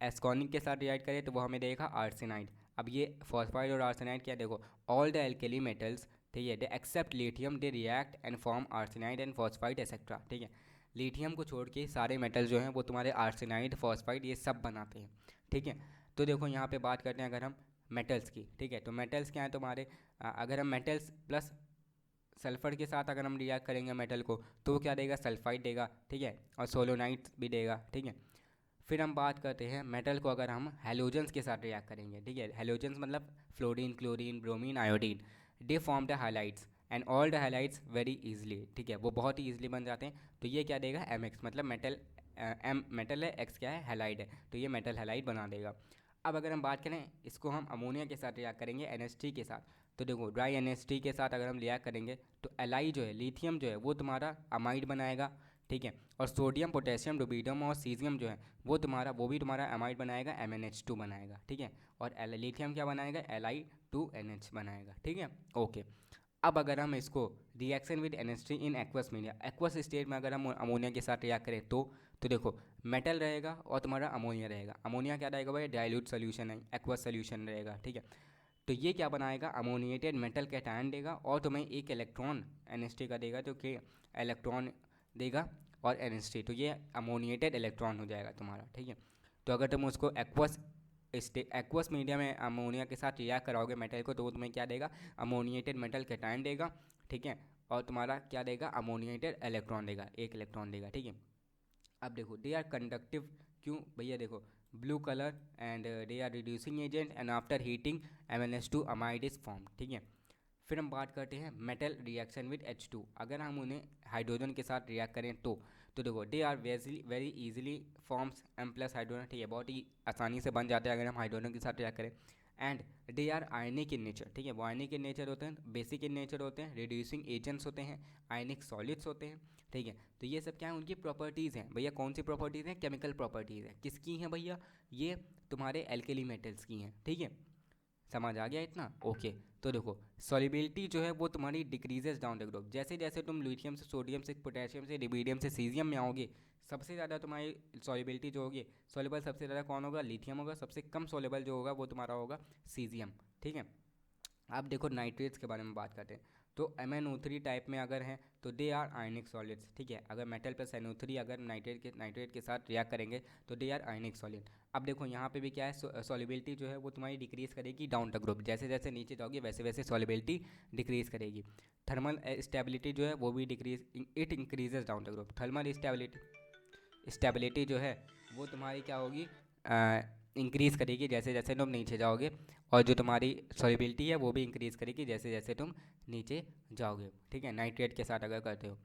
Speaker 2: एस्कॉनिक के साथ रिएक्ट करें तो वो हमें देगा आर्सेनाइड। अब ये फॉस्फाइड और आर्सेनाइड क्या, देखो ऑल द एल्केली मेटल्स, ठीक है, they except lithium they react and form arsenide and phosphide etcetera, ठीक है। लिथियम को छोड़ के सारे मेटल जो हैं वो तुम्हारे आर्सेनाइड, फॉस्फाइड ये सब बनाते हैं, ठीक है। तो देखो यहाँ पे बात करते हैं अगर हम मेटल्स की, ठीक है, तो मेटल्स क्या है तुम्हारे, अगर हम मेटल्स प्लस सल्फर के साथ अगर हम रिएक्ट करेंगे मेटल को तो वो क्या देगा, सल्फाइड देगा, ठीक है, और सोलोनाइट भी देगा, ठीक है। फिर हम बात करते हैं मेटल को अगर हम हेलोजेंस के साथ रिएक्ट करेंगे, ठीक है, हेलोजेंस मतलब fluorine, chlorine, bromine, iodine, they form the highlights and all the highlights very easily, ठीक है, वो बहुत ही ईजिली बन जाते हैं। तो ये क्या देगा, MX, मतलब मेटल, M मेटल है, X क्या है, हैलाइड है, तो ये मेटल हैलाइड बना देगा। अब अगर हम बात करें इसको हम अमोनिया के साथ रिएक्ट करेंगे NH3 के साथ, तो देखो ड्राई NH3 के साथ अगर हम रिएक्ट करेंगे तो Li जो है, लिथियम जो है वो तुम्हारा अमाइड बनाएगा, ठीक है, और सोडियम, पोटेशियम, रुबिडियम और सीजियम जो है वो भी तुम्हारा अमाइड बनाएगा, MnH2 बनाएगा, ठीक है, और लिथियम क्या बनाएगा, Li2NH बनाएगा, ठीक है, ओके। अब अगर हम इसको reaction with NH3 in aqueous media, aqueous state में अगर हम अमोनिया के साथ रिएक्ट करें तो देखो मेटल रहेगा और तुम्हारा अमोनिया रहेगा। अमोनिया क्या रहेगा भाई, डाइल्यूट सोल्यूशन है, एक्वस सोल्यूशन रहेगा, ठीक है। तो ये क्या बनाएगा, अमोनिएटेड मेटल कैटायन देगा और तुम्हें एक इलेक्ट्रॉन NH3 का देगा, जो कि इलेक्ट्रॉन देगा और NH3, तो ये अमोनिएटेड इलेक्ट्रॉन हो जाएगा तुम्हारा, ठीक है। तो अगर तुम उसको एक्वस मीडिया में अमोनिया के साथ रिएक्ट कराओगे मेटल को तो वो तुम्हें क्या देगा, अमोनिएटेड मेटल कैटायन देगा, ठीक है, और तुम्हारा क्या देगा, अमोनिएटेड इलेक्ट्रॉन देगा, एक इलेक्ट्रॉन देगा, ठीक है। अब देखो दे आर कंडक्टिव, क्यों भैया, देखो blue colour and they are reducing agent and after heating MnH2 amide is form, ठीक है। फिर हम बात करते हैं मेटल रिएक्शन विद H2, अगर हम उन्हें हाइड्रोजन के साथ रिएक्ट करें तो देखो they are very easily forms M plus hydrogen, ठीक है, बहुत ही आसानी से बन जाते हैं अगर हम हाइड्रोजन के साथ रिएक्ट करें। And they are ionic in nature, ठीक है, वो आयनिक इन नेचर होते हैं, बेसिक इन नेचर होते हैं, रिड्यूसिंग एजेंट्स होते हैं, आयनिक सॉलिड्स होते हैं, ठीक है। तो ये सब क्या है, उनकी प्रॉपर्टीज़ हैं भैया, कौन सी प्रॉपर्टीज़ हैं, केमिकल प्रॉपर्टीज़ हैं, किसकी हैं भैया, ये तुम्हारे एल्केली मेटल्स की हैं, ठीक है, समझ आ गया इतना, ओके। तो देखो सॉल्युबिलिटी जो है वो तुम्हारी डिक्रीजेस डाउन द ग्रुप, जैसे जैसे तुम लिथियम से, सोडियम से, पोटेशियम से, रुबिडियम से, सीजियम में आओगे, सबसे ज़्यादा तुम्हारी सॉल्युबिलिटी जो होगी, सॉल्युबल सबसे ज़्यादा कौन होगा, लिथियम होगा, सबसे कम सॉल्युबल जो होगा वो तुम्हारा होगा सीजियम, ठीक है। अब देखो नाइट्रेट्स के बारे में बात करते हैं, तो MnO3 टाइप में अगर हैं तो दे आर आयनिक सॉलिड्स, ठीक है, अगर मेटल प्लस NO3 अगर नाइट्रेट के साथ रिएक्ट करेंगे तो दे आर आयनिक सॉलिड। अब देखो यहाँ पे भी क्या है, सॉल्युबिलिटी जो है वो तुम्हारी डिक्रीज़ करेगी डाउन द ग्रुप, जैसे जैसे नीचे जाओगे वैसे वैसे सॉल्युबिलिटी डिक्रीज़ करेगी। थर्मल स्टेबिलिटी जो है वो भी it increases down the group, thermal stability जो है वो तुम्हारी क्या होगी, इंक्रीज़ करेगी जैसे जैसे तुम नीचे जाओगे, और जो तुम्हारी सॉल्युबिलिटी है वो भी इंक्रीज़ करेगी जैसे जैसे तुम नीचे जाओगे, ठीक है, नाइट्रेट के साथ अगर करते हो।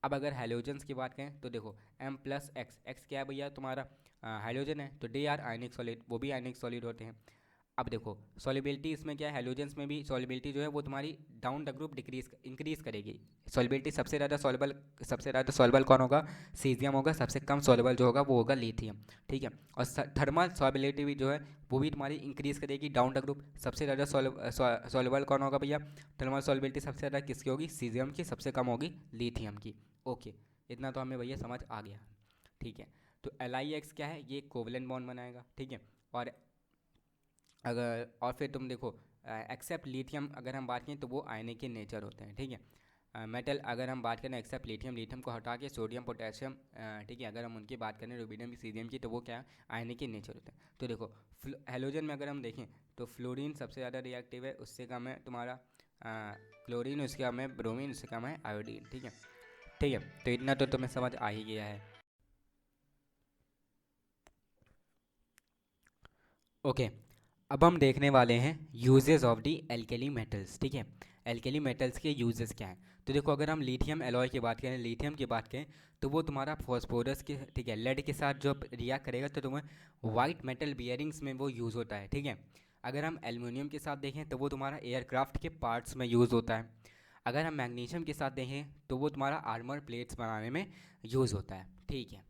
Speaker 2: अब अगर हैलोजेंस की बात करें तो देखो M प्लस एक्स क्या है भैया, तुम्हारा हाइड्रोजन है, तो दे आर आयनिक सॉलिड, वो भी आयनिक सॉलिड होते हैं। अब देखो सॉल्युबिलिटी इसमें क्या है, हैलोजेंस में भी सॉल्युबिलिटी जो है वो तुम्हारी डाउन द ग्रुप इंक्रीज़ करेगी। सॉल्युबिलिटी सबसे ज़्यादा सॉल्युबल कौन होगा, सीजियम होगा, सबसे कम सॉल्युबल जो होगा वो होगा लिथियम, ठीक है। और थर्मल सॉल्युबिलिटी भी जो है वो भी तुम्हारी इंक्रीज़ करेगी डाउन द ग्रुप, सबसे ज़्यादा सॉल्युबल कौन होगा भैया, थर्मल सॉल्युबिलिटी सबसे ज़्यादा किसकी होगी, सीजियम की, सबसे कम होगी लिथियम की, ओके। इतना तो हमें भैया समझ आ गया, ठीक है। तो LiX क्या है, ये कोवलेंट बॉन्ड बनाएगा, ठीक है। और फिर तुम देखो एक्सेप्ट लिथियम अगर हम बात करें तो वो आयनिक के नेचर होते हैं, ठीक है। मेटल अगर हम बात करें एक्सेप्ट लिथियम, लिथियम को हटा के सोडियम पोटेशियम, ठीक है, अगर हम उनकी बात करें रुबिडियम सीजियम की, तो वो क्या आयनिक इन नेचर होता है। तो देखो हेलोजन में अगर हम देखें तो फ्लोरीन सबसे ज़्यादा रिएक्टिव है, उससे कम है तुम्हारा क्लोरीन, उससे कम है ब्रोमीन, उससे कम है आयोडीन। ठीक है, ठीक है, तो इतना तो तुम्हें समझ आ ही गया है। ओके, अब हम देखने वाले हैं uses of the alkali metals. ठीक है, एल्केली मेटल्स के यूजेस क्या हैं। तो देखो अगर हम लिथियम एलॉय की बात करें, लिथियम की बात करें, तो वो तुम्हारा फॉस्फोरस के, ठीक है, लेड के साथ जो रिएक्ट करेगा तो तुम्हें वाइट मेटल बियरिंग्स में वो यूज़ होता है। ठीक है, अगर हम एल्युमिनियम के साथ देखें तो वो तुम्हारा एयरक्राफ्ट के पार्ट्स में यूज़ होता है। अगर हम मैग्नीशियम के साथ देखें तो वो तुम्हारा आर्मर प्लेट्स बनाने में यूज़ होता है। ठीक है,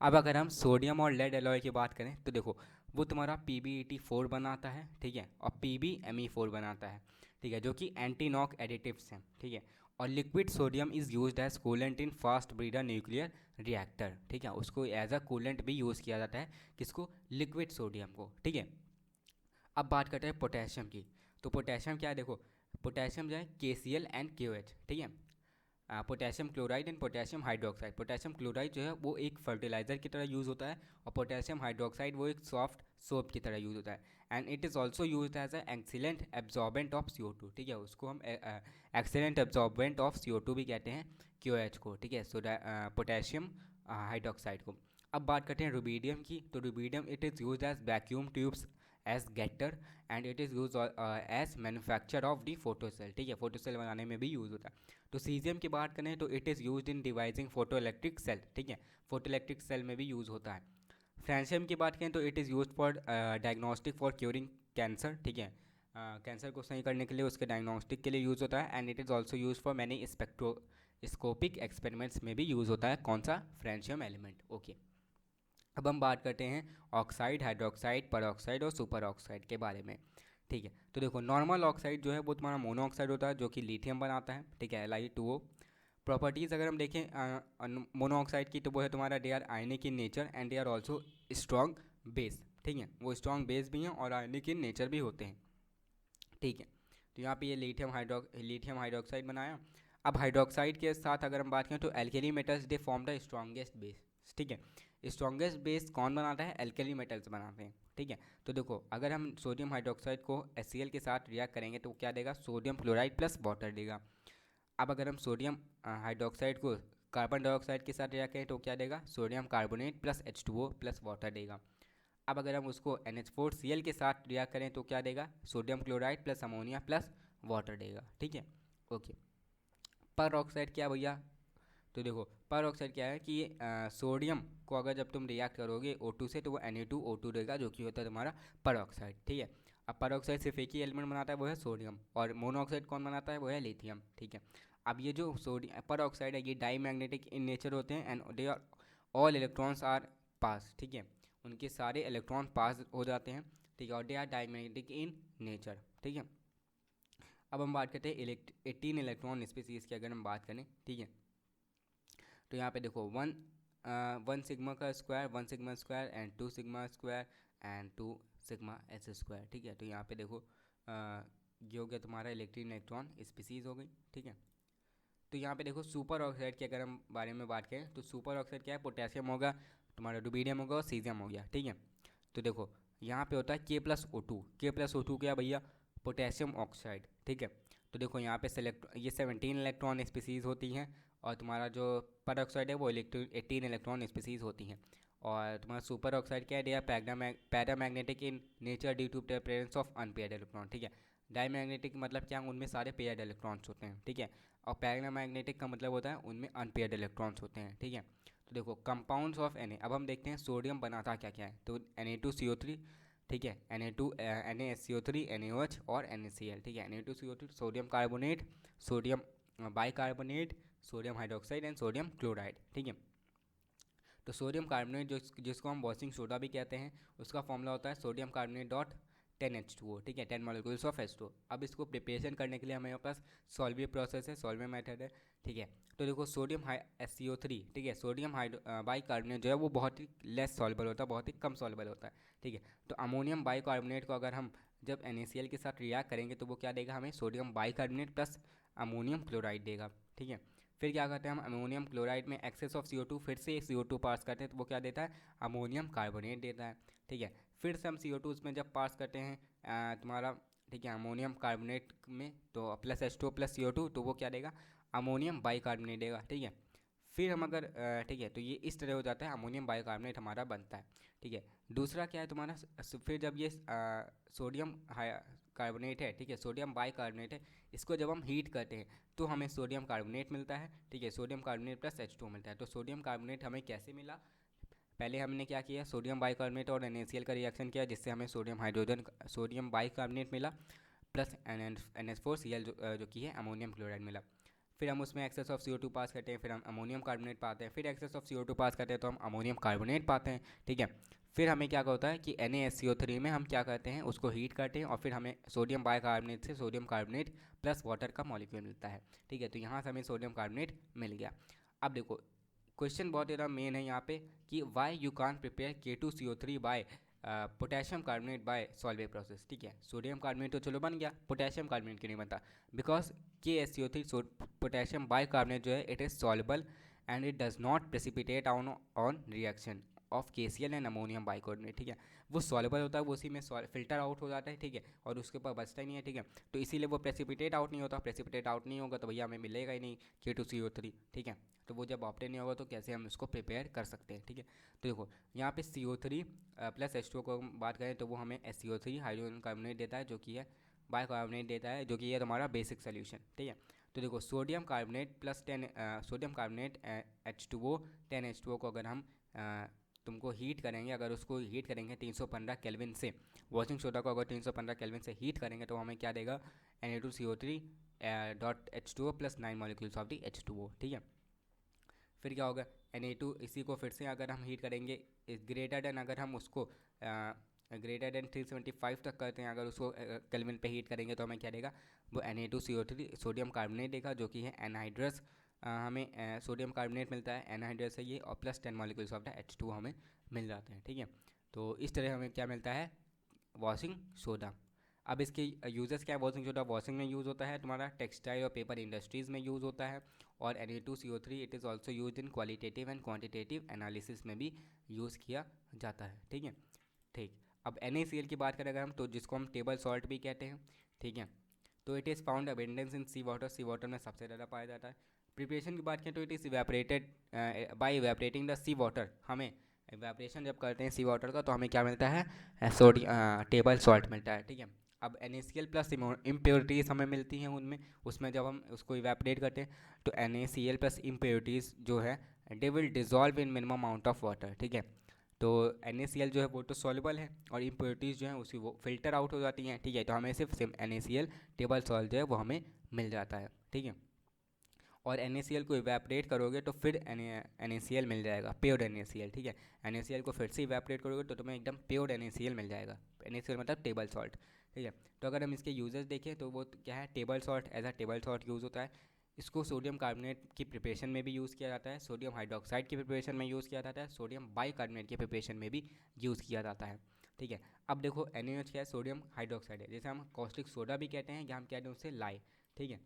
Speaker 2: अब अगर हम सोडियम और लेड एलॉय की बात करें तो देखो वो तुम्हारा PbEt4 बनाता है। ठीक है, और PbMe4 बनाता है। ठीक है, जो कि एंटी नॉक एडिटिव्स हैं। ठीक है, और liquid sodium is used as coolant in fast breeder nuclear reactor. ठीक है, उसको एज अ कूलेंट भी यूज़ किया जाता है, किसको, लिक्विड सोडियम को। ठीक है, अब बात करते हैं पोटेशियम की। तो पोटेशियम क्या है, देखो पोटेशियम जो है KCl एंड KOH। ठीक है, potassium chloride and potassium hydroxide. Potassium chloride जो है वो एक फर्टिलाइजर की तरह यूज़ होता है, और पोटेशियम हाइड्रोक्साइड वो एक सॉफ्ट सोप की तरह यूज़ होता है। And it is also use as a excellent absorbent of CO2। ठीक है, उसको हम एक्सीलेंट एब्जॉर्बेंट ऑफ CO2 भी कहते हैं, KOH को। ठीक है, सो पोटेशियम हाइड्रोक्साइड को। अब बात करते हैं रुबीडियम की। तो rubidium it is use as vacuum tubes as getter, and it is use as manufacture of the photocell. ठीक है, फोटोसेल बनाने में भी यूज़ होता है। तो सीजियम की बात करें तो it is used in devising photo electric cell. ठीक है, फोटो इलेक्ट्रिक सेल में भी यूज़ होता है। फ्रेंशियम की बात करें तो it is used for diagnostic for curing cancer. ठीक है, कैंसर को सही करने के लिए उसके डायग्नोस्टिक के लिए यूज़ होता है। And it is also use for many spectroscopic experiments में भी यूज़ होता है। कौन सा, फ्रेंशियम एलिमेंट। ओके, अब हम बात करते हैं ऑक्साइड, हाइड्रोक्साइड, परऑक्साइड और सुपर ऑक्साइड के बारे में। ठीक है, तो देखो नॉर्मल ऑक्साइड जो है वो तुम्हारा मोनो ऑक्साइड होता है, जो कि लिथियम बनाता है। ठीक है, Li2O। प्रॉपर्टीज़ अगर हम देखें मोनो ऑक्साइड की, तो वो है तुम्हारा they are ionic in nature and they are also strong base. ठीक है, वो स्ट्रॉन्ग बेस भी हैं और आयनिक इन नेचर भी होते हैं। ठीक है, तो यहाँ पे ये लिथियम हाइड्रोक्साइड बनाया। अब हाइड्रोक्साइड के साथ अगर हम बात करें तो alkali metals they form the strongest base. ठीक है, स्ट्रॉन्गेस्ट बेस कौन बनाता है, एल्केली मेटल्स बनाते हैं। ठीक है, तो देखो अगर हम सोडियम हाइड्रोक्साइड को HCl के साथ रिएक्ट करेंगे तो क्या देगा, सोडियम क्लोराइड प्लस वाटर देगा। अब अगर हम सोडियम हाइड्रोक्साइड को कार्बन डाइऑक्साइड के साथ रिएक्ट करें तो क्या देगा, sodium carbonate plus H2O plus water देगा। अब अगर हम उसको NH4Cl के साथ रिएक्ट करें तो क्या देगा, sodium chloride plus ammonia plus water देगा। ठीक है, ओके। पर ऑक्साइड क्या भैया, तो देखो पर ऑक्साइड क्या है कि सोडियम को अगर जब तुम रिएक्ट करोगे O2 से तो वो Na2O2 देगा, जो कि होता है तुम्हारा पर ऑक्साइड। ठीक है, अब पर ऑक्साइड सिर्फ एक ही एलिमेंट बनाता है, वो है सोडियम, और मोनोऑक्साइड कौन बनाता है, वो है लिथियम। ठीक है, अब ये जो सोडियम पर ऑक्साइड है ये डाई मैग्नेटिक इन नेचर होते हैं, and they are all electrons are pass. ठीक है, उनके सारे इलेक्ट्रॉन पास हो जाते हैं। ठीक है, और they are diamagnetic in nature. ठीक है, अब हम बात करते हैं 18 इलेक्ट्रॉन स्पीसीज़ की अगर हम बात करें। ठीक है, तो यहाँ पे देखो वन सिग्मा का square, 1 sigma square and 2 sigma square and 2 sigma S square. ठीक है, तो यहाँ पे देखो ये हो गया तुम्हारा इलेक्ट्रॉन स्पीसीज़ हो गई। ठीक है, तो यहाँ पे देखो सुपर ऑक्साइड की अगर हम बारे में बात करें तो सुपर ऑक्साइड क्या है, पोटेशियम होगा, तुम्हारा रुबिडियम होगा और सीजियम हो गया। ठीक है, तो देखो यहाँ पे होता है K+O2। K+O2 क्या भैया, पोटेशियम ऑक्साइड। ठीक है, तो देखो यहाँ पे ये 17 इलेक्ट्रॉन स्पीसीज़ होती हैं, और तुम्हारा जो पर ऑक्साइड है वो 18 इलेक्ट्रॉन स्पीसीज़ होती हैं। और तुम्हारा सुपर ऑक्साइड क्या है, they are paramagnetic in nature due to the presence of unpaired electron. ठीक है, डाईमैग्नेटिक मतलब क्या, उनमें सारे पेयर्ड इलेक्ट्रॉन्स होते हैं। ठीक है, और पैरामैग्नेटिक का मतलब होता है उनमें अनपेयर्ड इलेक्ट्रॉन्स होते हैं। ठीक है, तो देखो कंपाउंड्स ऑफ Na, अब हम देखते हैं सोडियम बनाता क्या क्या है। तो Na2CO3, ठीक है, NaSCO3, NaOH और NaCl। ठीक है, Na2CO3 sodium carbonate, sodium bicarbonate, sodium hydroxide and sodium chloride. ठीक है, तो सोडियम कार्बोनेट जिसको हम वॉशिंग सोडा भी कहते हैं, उसका फॉर्मूला होता है सोडियम कार्बोनेट डॉट 10H2O। ठीक है, 10 मॉलिक्यूल्स ऑफ H2O। अब इसको प्रिपरेशन करने के लिए हमारे पास सॉल्वे प्रोसेस है, सॉल्वे मेथड है। ठीक है, तो देखो सोडियम SCO3, ठीक है, सोडियम बाइकार्बोनेट जो है वो बहुत ही लेस सॉल्युबल होता है, बहुत ही कम सॉल्युबल होता है। ठीक है, तो अमोनियम बाइकार्बोनेट को अगर हम जब NaCl के साथ रिएक्ट करेंगे तो वो क्या देगा हमें, sodium bicarbonate plus ammonium chloride देगा, ठीक है। फिर क्या करते हैं हम, अमोनियम क्लोराइड में एक्सेस ऑफ CO2, फिर से CO2 पास करते हैं तो वो क्या देता है, अमोनियम कार्बोनेट देता है, ठीक है। फिर से हम CO2 उसमें जब पास करते हैं तुम्हारा, ठीक है, अमोनियम कार्बोनेट में, तो प्लस H2O प्लस CO2, तो वो क्या देगा, अमोनियम बाइकार्बोनेट देगा, ठीक है। फिर हम अगर ठीक है, तो ये इस तरह हो जाता है, अमोनियम बाइकार्बोनेट हमारा बनता है, ठीक है। दूसरा क्या है तुम्हारा, फिर जब ये सोडियम कार्बोनेट है, ठीक है, सोडियम बाइकार्बोनेट है, इसको जब हम हीट करते हैं तो हमें सोडियम कार्बोनेट मिलता है, ठीक है, सोडियम कार्बोनेट प्लस H2O मिलता है। तो सोडियम कार्बोनेट हमें कैसे मिला, पहले हमने क्या किया, सोडियम बाइकार्बोनेट और NaCl का रिएक्शन किया, जिससे हमें सोडियम बाइकार्बोनेट मिला प्लस NH4Cl जो कि है अमोनियम क्लोराइड मिला। फिर हम उसमें एक्सेस ऑफ CO2 पास करते हैं, फिर हम अमोनियम कार्बोनेट पाते हैं, फिर एक्सेस ऑफ CO2 पास करते हैं तो हम अमोनियम कार्बोनेट पाते हैं, ठीक है। फिर हमें क्या होता है कि NaSCO3 में हम क्या करते हैं, उसको हीट करते हैं और फिर हमें सोडियम बाइकार्बोनेट से सोडियम कार्बोनेट प्लस वाटर का मॉलिक्यूल मिलता है, ठीक है। तो यहाँ से हमें सोडियम कार्बोनेट मिल गया। अब देखो क्वेश्चन बहुत ज़्यादा मेन है यहाँ पे कि why you can prepare K2CO3 by potassium carbonate by Solvay process, ठीक है। सोडियम कार्बोनेट तो चलो बन गया, पोटेशियम कार्बोनेट क्यों नहीं बनता, बिकॉज KSCO3 पोटेशियम बाइकार्बोनेट जो है it is soluble and it does not precipitate on reaction of KCl and ammonium bicarbonate, ठीक है। वो सॉल्युबल होता है, वो उसी में फिल्टर आउट हो जाता है, ठीक है, और उसके ऊपर बचता ही नहीं है, ठीक है। तो इसीलिए वो प्रेसिपिटेट आउट नहीं होता, प्रेसिपिटेट आउट नहीं होगा तो भैया हमें मिलेगा ही नहीं K2CO3, ठीक है। तो वो जब ऑप्टेन नहीं होगा तो कैसे हम उसको प्रिपेयर कर सकते हैं, ठीक है। तो देखो यहाँ पे CO3 प्लस H2O को हम बात करें तो वो हमें SCO3 हाइड्रोजन कार्बोनेट देता है, जो कि है बाइकार्बोनेट देता है, जो कि है तुम्हारा बेसिक सोल्यूशन, ठीक है। तो देखो sodium carbonate plus 10 sodium carbonate H2O 10H2O को अगर हम तुमको हीट करेंगे, अगर उसको हीट करेंगे 315 केल्विन से, वॉशिंग सोडा को अगर 315 केल्विन से हीट करेंगे तो हमें क्या देगा, Na2CO3 dot H2O plus 9 molecules of the H2O, ठीक है। फिर क्या होगा, Na2 इसी को फिर से अगर हम हीट करेंगे ग्रेटर देन, अगर हम उसको ग्रेटर देन 375 तक करते हैं, अगर उसको केल्विन पे हीट करेंगे तो हमें क्या देगा, वो Na2CO3 सोडियम कार्बोनेट देगा, जो कि है एनहाइड्रस, हमें सोडियम कार्बोनेट मिलता है, एनहाइड्रस है ये, और plus 10 molecules of the H2O हमें मिल जाते हैं, ठीक है। तो इस तरह हमें क्या मिलता है, वॉशिंग सोडा। अब इसके यूजेस क्या है, वॉशिंग सोडा वॉशिंग में यूज़ होता है, तुम्हारा टेक्सटाइल और पेपर इंडस्ट्रीज़ में यूज़ होता है, और Na2CO3 it is also use in qualitative and quantitative analysis में भी यूज़ किया जाता है, ठीक है। ठीक, अब NaCl की बात करें अगर हम, तो जिसको हम टेबल सॉल्ट भी कहते हैं, ठीक है। तो it is found abundance in sea water में सबसे ज़्यादा पाया जाता है। प्रिपरेशन की बात करें तो it is evaporated by evaporating the sea water, हमें इवेपरेशन जब करते हैं सी वाटर का तो हमें क्या मिलता है, सोडियम टेबल सॉल्ट मिलता है, ठीक है। अब NaCl प्लस इम्प्योरिटीज़ हमें मिलती हैं उनमें, उसमें जब हम उसको इवेपरेट करते हैं तो NaCl प्लस इम्प्योरिटीज़ जो है they will dissolve in minimum amount of water, ठीक है। तो NaCl जो है वो तो सॉल्युबल है और इम्प्योरिटीज़ जो हैं उसी वो फिल्टर आउट हो जाती हैं, ठीक है। तो हमें सिर्फ NaCl टेबल सॉल्ट जो है वो हमें मिल जाता है, ठीक है। और NaCl को इवेपरेट करोगे तो फिर NaCl मिल जाएगा, प्योर NaCl, ठीक है। NaCl को फिर से इवेपरेट करोगे तो तुम्हें एकदम प्योर NaCl मिल जाएगा, NaCl मतलब टेबल सॉल्ट, ठीक है। तो अगर हम इसके यूजेस देखें तो वो क्या है, table salt as a table salt use होता है, इसको सोडियम कार्बोनेट की प्रिपरेशन में भी यूज़ किया जाता है, सोडियम हाइड्रोक्साइड की प्रिपरेशन में यूज़ किया जाता है, सोडियम बाइकार्बोनेट की प्रिपरेशन में भी यूज़ किया जाता है, ठीक है। अब देखो NaOH क्या है, सोडियम हाइड्रोक्साइड है, जैसे हम कॉस्टिक सोडा भी कहते हैं, या हम कहते हैं उससे लाई, ठीक है।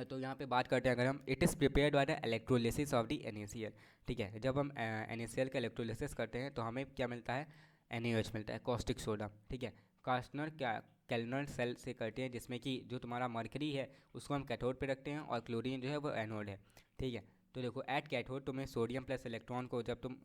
Speaker 2: तो यहाँ पे बात करते हैं अगर हम, it is prepared by the electrolysis of the NaCl, ठीक है। जब हम NaCl का इलेक्ट्रोलिसिस करते हैं तो हमें क्या मिलता है, NaOH मिलता है, कॉस्टिक सोडा, ठीक है। कास्टनर क्या कैलनर सेल से करते हैं, जिसमें कि जो तुम्हारा मरकरी है उसको हम कैथोड पे रखते हैं और क्लोरीन जो है वो एनोड है, ठीक है। तो देखो एट कैथोड तुम्हें सोडियम प्लस इलेक्ट्रॉन को जब तुम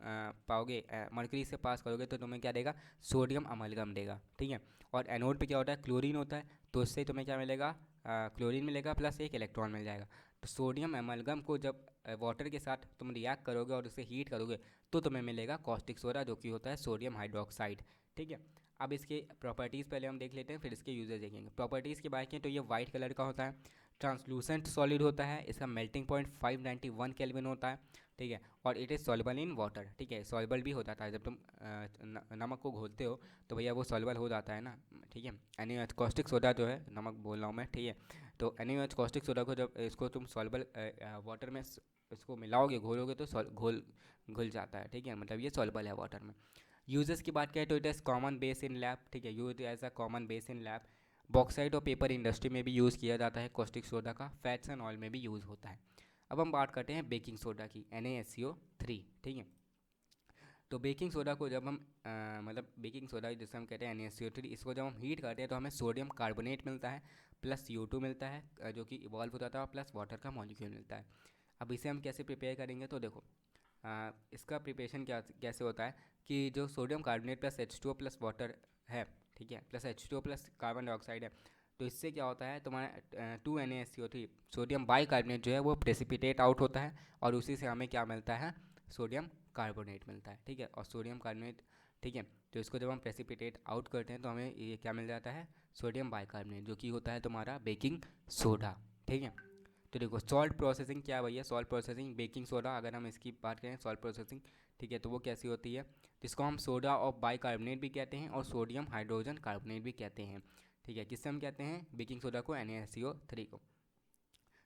Speaker 2: पाओगे मरकरी से पास करोगे तो तुम्हें क्या देगा, सोडियम अमलगम देगा, ठीक है। और एनोड पे क्या होता है, क्लोरीन होता है, तो इससे तुम्हें क्या मिलेगा, क्लोरीन मिलेगा प्लस एक इलेक्ट्रॉन मिल जाएगा। तो सोडियम एमलगम को जब वाटर के साथ तुम रिएक्ट करोगे और उसे हीट करोगे तो तुम्हें मिलेगा कॉस्टिक सोडा, जो कि होता है सोडियम हाइड्रोक्साइड, ठीक है। अब इसके प्रॉपर्टीज़ पहले हम देख लेते हैं, फिर इसके यूजेस देखेंगे। प्रॉपर्टीज़ की बात करें तो ये वाइट कलर का होता है, ट्रांसलूसेंट सॉलिड होता है, इसका मेल्टिंग पॉइंट 591 केल्विन होता है, ठीक है। और it is soluble in water, ठीक है, सॉल्युबल भी हो जाता है, जब तुम नमक को घोलते हो तो भैया वो सॉल्युबल हो जाता है ना, ठीक है। NaOH कॉस्टिक सोडा जो है, नमक बोल रहा हूँ मैं, ठीक है। तो NaOH कॉस्टिक सोडा को जब इसको तुम सॉल्युबल वाटर में इसको मिलाओगे, घोलोगे तो घुल जाता है, ठीक है, मतलब ये सॉल्युबल है वाटर में। यूजेस की बात करें तो it is common base in lab, ठीक है, use as a common base in lab. Bauxite और पेपर इंडस्ट्री में भी यूज़ किया जाता है कॉस्टिक सोडा का। फैट्स एंड ऑयल में भी यूज़ होता है। अब हम बात करते हैं बेकिंग सोडा की, NaSCO3, ठीक है। तो बेकिंग सोडा को जब हम मतलब बेकिंग सोडा जिसे हम कहते हैं NaSCO3, इसको जब हम हीट करते हैं तो हमें सोडियम कार्बोनेट मिलता है, प्लस CO2 मिलता है जो कि इवॉल्व होता था, प्लस वाटर का मॉलिक्यूल मिलता है। अब इसे हम कैसे प्रिपेयर करेंगे, तो देखो इसका प्रिपरेशन कैसे होता है कि जो sodium carbonate plus H2O plus water है, ठीक है, plus H2O plus carbon dioxide है, तो इससे क्या होता है तुम्हारा 2NaSCO3 सोडियम बाइकार्बोनेट जो है वो प्रेसिपिटेट आउट होता है, और उसी से हमें क्या मिलता है, सोडियम कार्बोनेट मिलता है, ठीक है। और सोडियम कार्बोनेट, ठीक है, तो इसको जब हम प्रेसिपिटेट आउट करते हैं तो हमें ये क्या मिल जाता है, सोडियम बाइकार्बोनेट, जो कि होता है तुम्हारा बेकिंग सोडा, ठीक है। तो देखो सॉल्ट प्रोसेसिंग क्या है भैया, सॉल्ट प्रोसेसिंग बेकिंग सोडा, अगर हम इसकी बात करें सॉल्ट प्रोसेसिंग, ठीक है, तो वो कैसी होती है, जिसको हम सोडा और बाइकार्बोनेट भी कहते हैं और सोडियम हाइड्रोजन कार्बोनेट भी कहते हैं, ठीक है। किससे हम कहते हैं, बेकिंग सोडा को, NaSCO3 को।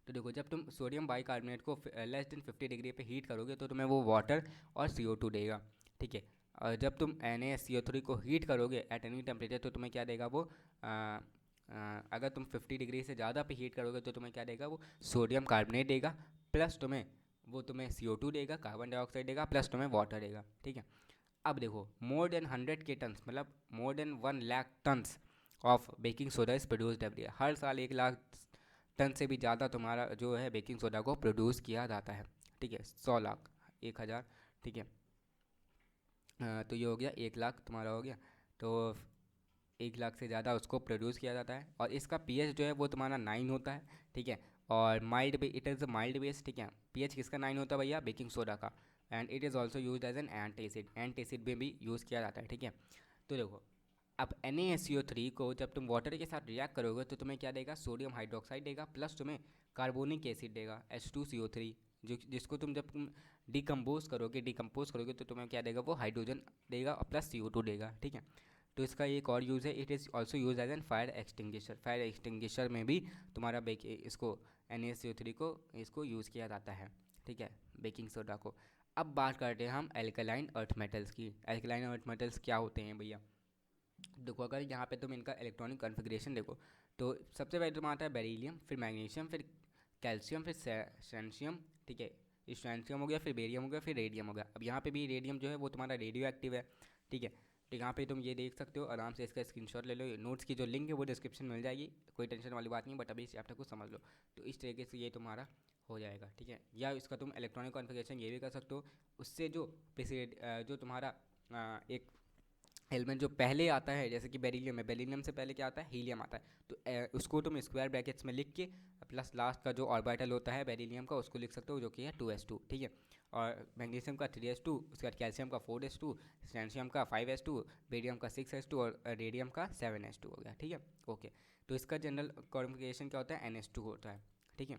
Speaker 2: तो देखो जब तुम सोडियम बाइकार्बोनेट को लेस देन 50 डिग्री पे हीट करोगे तो तुम्हें वो वाटर और CO2 देगा, ठीक है। और जब तुम NaSCO3 को हीट करोगे एट एनी टेम्परेचर तो तुम्हें क्या देगा वो, अगर तुम 50 डिग्री से ज़्यादा पे हीट करोगे तो तुम्हें क्या देगा वो, सोडियम कार्बोनेट देगा, प्लस तुम्हें CO2 देगा, कार्बन डाइऑक्साइड देगा, प्लस तुम्हें वाटर देगा, ठीक है। अब देखो मोर देन 100 के टन्स, मतलब more than 1 lakh tonnes of baking soda is produced every year. हर साल 1 लाख टन से भी ज़्यादा तुम्हारा जो है बेकिंग सोडा को प्रोड्यूस किया जाता है, ठीक है। 100 लाख, 1000, ठीक है। तो ये हो गया 1 लाख तुम्हारा हो गया, तो 1 लाख से ज़्यादा उसको प्रोड्यूस किया जाता है। और इसका pH जो है वो तुम्हारा 9 होता है, ठीक है। और माइल्ड भी, इट इज़ माइल्ड बेस, ठीक है। pH किसका 9 होता है भैया, बेकिंग सोडा का। And it is also use as an antacid, antacid में भी यूज़ किया जाता है, ठीक है। तो देखो अब NaSCO3 को जब तुम वाटर के साथ रिएक्ट करोगे तो तुम्हें क्या देगा, सोडियम हाइड्रोक्साइड देगा, प्लस तुम्हें कार्बोनिक एसिड देगा H2CO3, जिसको जब तुम डिकम्पोज करोगे तो तुम्हें क्या देगा वो, हाइड्रोजन देगा और प्लस CO2 देगा, ठीक है। तो इसका एक और यूज़ है, it is also use as an fire extinguisher. Fire extinguisher में भी तुम्हारा इसको NaSCO3 को इसको यूज़ किया जाता है, ठीक है, बेकिंग सोडा को। अब बात करते हैं हम एल्कलाइन अर्थ मेटल्स की। एल्कलाइन अर्थ मेटल्स क्या होते हैं भैया, देखो अगर यहाँ पे तुम इनका इलेक्ट्रॉनिक कॉन्फ़िगरेशन देखो तो सबसे पहले तुम्हारा आता है बेरिलियम, फिर मैग्नीशियम, फिर कैल्शियम, फिर स्ट्रैंशियम, ठीक है। स्ट्रैंशियम हो गया, फिर बेरियम हो गया, फिर रेडियम हो गया। अब यहाँ पे भी रेडियम जो है वो तुम्हारा रेडियो एक्टिव है, ठीक है। तो यहाँ पे तुम ये देख सकते हो, आराम से इसका स्क्रीनशॉट ले लो। नोट्स की जो लिंक है वो डिस्क्रिप्शन में मिल जाएगी, कोई टेंशन वाली बात नहीं, बट अभी इस चैप्टर को समझ लो। तो इस तरीके से ये तुम्हारा हो जाएगा, ठीक है। या इसका तुम इलेक्ट्रॉनिक कॉन्फ़िगरेशन ये भी कर सकते हो, उससे जो तुम्हारा एक एलिमेंट जो पहले आता है, जैसे कि बेरिलियम है, बेरिलियम से पहले क्या आता है, हीलियम आता है। तो उसको तुम स्क्वायर ब्रैकेट्स में लिख के प्लस लास्ट का जो ऑर्बिटल होता है बेरिलियम का उसको लिख सकते हो, जो कि है 2s2, ठीक है। और मैग्नीशियम का 3s2, उसके बाद कैल्शियम का 4s2, स्ट्रैंशियम का 5s2, बेरियम का 6s2 और रेडियम का 7s2 हो गया, ठीक है। ओके, तो इसका जनरल कॉन्फ़िगरेशन क्या होता है, NH2 होता है, ठीक है।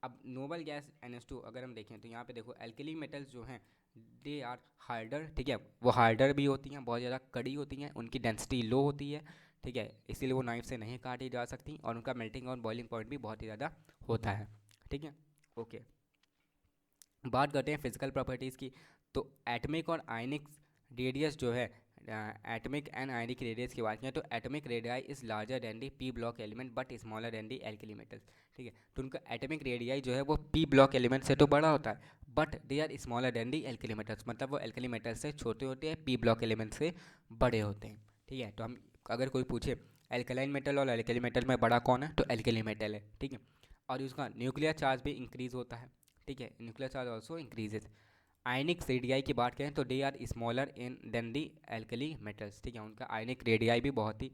Speaker 2: अब नोबल गैस NH2 अगर हम देखें तो यहाँ पे देखो एल्कली मेटल्स जो हैं दे आर हार्डर, ठीक है, वो हार्डर भी होती हैं, बहुत ज़्यादा कड़ी होती हैं, उनकी डेंसिटी लो होती है, ठीक है, इसीलिए वो नाइफ से नहीं काटी जा सकती, और उनका मेल्टिंग और बॉइलिंग पॉइंट भी बहुत ही ज़्यादा होता है, ठीक है। ओके, बात करते हैं फिजिकल प्रॉपर्टीज़ की। तो एटमिक और आयनिक रेडियस जो है, एटमिक एंड आयनिक रेडियस की बात करें तो atomic radii is larger than the P block element but smaller than the alkali metals, ठीक है। तो उनका एटमिक रेडियाई जो है वो पी ब्लॉक एलिमेंट से तो बड़ा होता है, but they are smaller than the alkali metals, मतलब वो एल्कली मेटल्स से छोटे होते हैं, पी ब्लॉक एलिमेंट से बड़े होते हैं, ठीक है। तो हम अगर कोई पूछे एल्कलाइन मेटल और एल्कली मेटल में बड़ा कौन है, तो एल्कली मेटल है, ठीक है। और उसका न्यूक्लियर चार्ज भी इंक्रीज़ होता है, ठीक है, nuclear charge also increases. Ionic radii की बात करें तो they are smaller in than the alkali metals, ठीक है, उनका आयनिक रेडियाई भी बहुत ही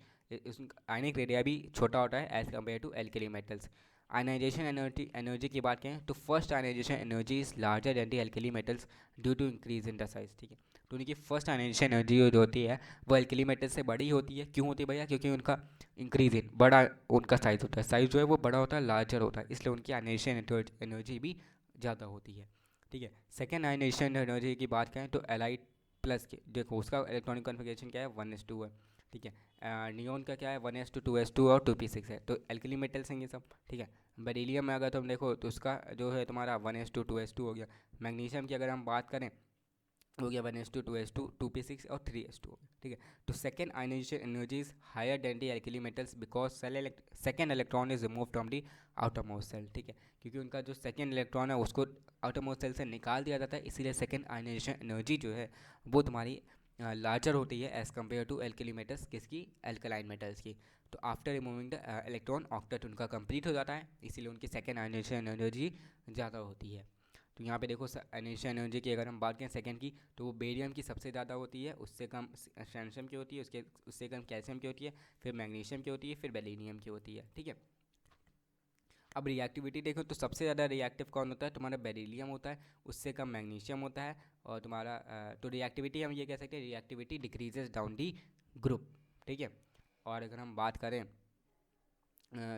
Speaker 2: आयनिक रेडियाई भी छोटा होता है as compare to alkali metals. Ionization energy की बात करें तो first ionization energy is larger than the alkali metals due to increase in the size, ठीक है। तो उनकी फर्स्ट आयनाइजेशन एनर्जी जो होती है वो एल्कली मेटल से बड़ी होती है। क्यों होती है भैया, क्योंकि उनका इंक्रीज इन बड़ा उनका साइज़ होता है, साइज़ जो है वो बड़ा होता है, लार्जर होता है, इसलिए उनकी आयनाइजेशन एनर्जी भी ज़्यादा होती है, ठीक है। सेकेंड आयनाइजेशन एनर्जी की बात करें तो एलाइट प्लस के देखो उसका इलेक्ट्रॉनिक कॉन्फ़िगरेशन क्या है, 1s2 है, ठीक है। नियोन का क्या है, 1s2, 2s2 और 2p6 है, तो एल्कली मेटल्स हैं ये सब, ठीक है। बेरिलियम में अगर तुम देखो तो उसका जो है तुम्हारा 1s2, 2s2 हो गया। मैग्नीशियम की अगर हम बात करें हो गया 1:2:2 2p6 और 3s2 हो गया, ठीक है। तो second ionization energy is higher than the alkali metals because second electron is remove from the outermost shell, ठीक है, क्योंकि उनका जो सेकेंड इलेक्ट्रॉन है उसको आउटरमोस्ट सेल से निकाल दिया जाता है, इसीलिए सेकेंड आयनाइजेशन एनर्जी जो है वो तुम्हारी लार्जर होती है as compare to alkali metals, किसकी, एल्कलाइन मेटल्स की। तो after removing the electron octet उनका कंप्लीट हो जाता है, इसीलिए उनकी सेकेंड आयनाइजेशन एनर्जी ज़्यादा होती है। तो यहाँ पे देखो इनिशियल एनर्जी की अगर हम बात करें सेकंड की, तो वो बेरियम की सबसे ज़्यादा होती है, उससे कम सैमसम की होती है, उससे कम कैल्शियम की होती है, फिर मैग्नीशियम की होती है, फिर बेलिनियम की होती है, ठीक है। अब रिएक्टिविटी देखो तो सबसे ज़्यादा रिएक्टिव कौन होता है, तुम्हारा बेरिलियम होता है, उससे कम मैग्नीशियम होता है, और तुम्हारा तो रिएक्टिविटी हम ये कह सकते हैं reactivity decreases down the group, ठीक है। और अगर हम बात करें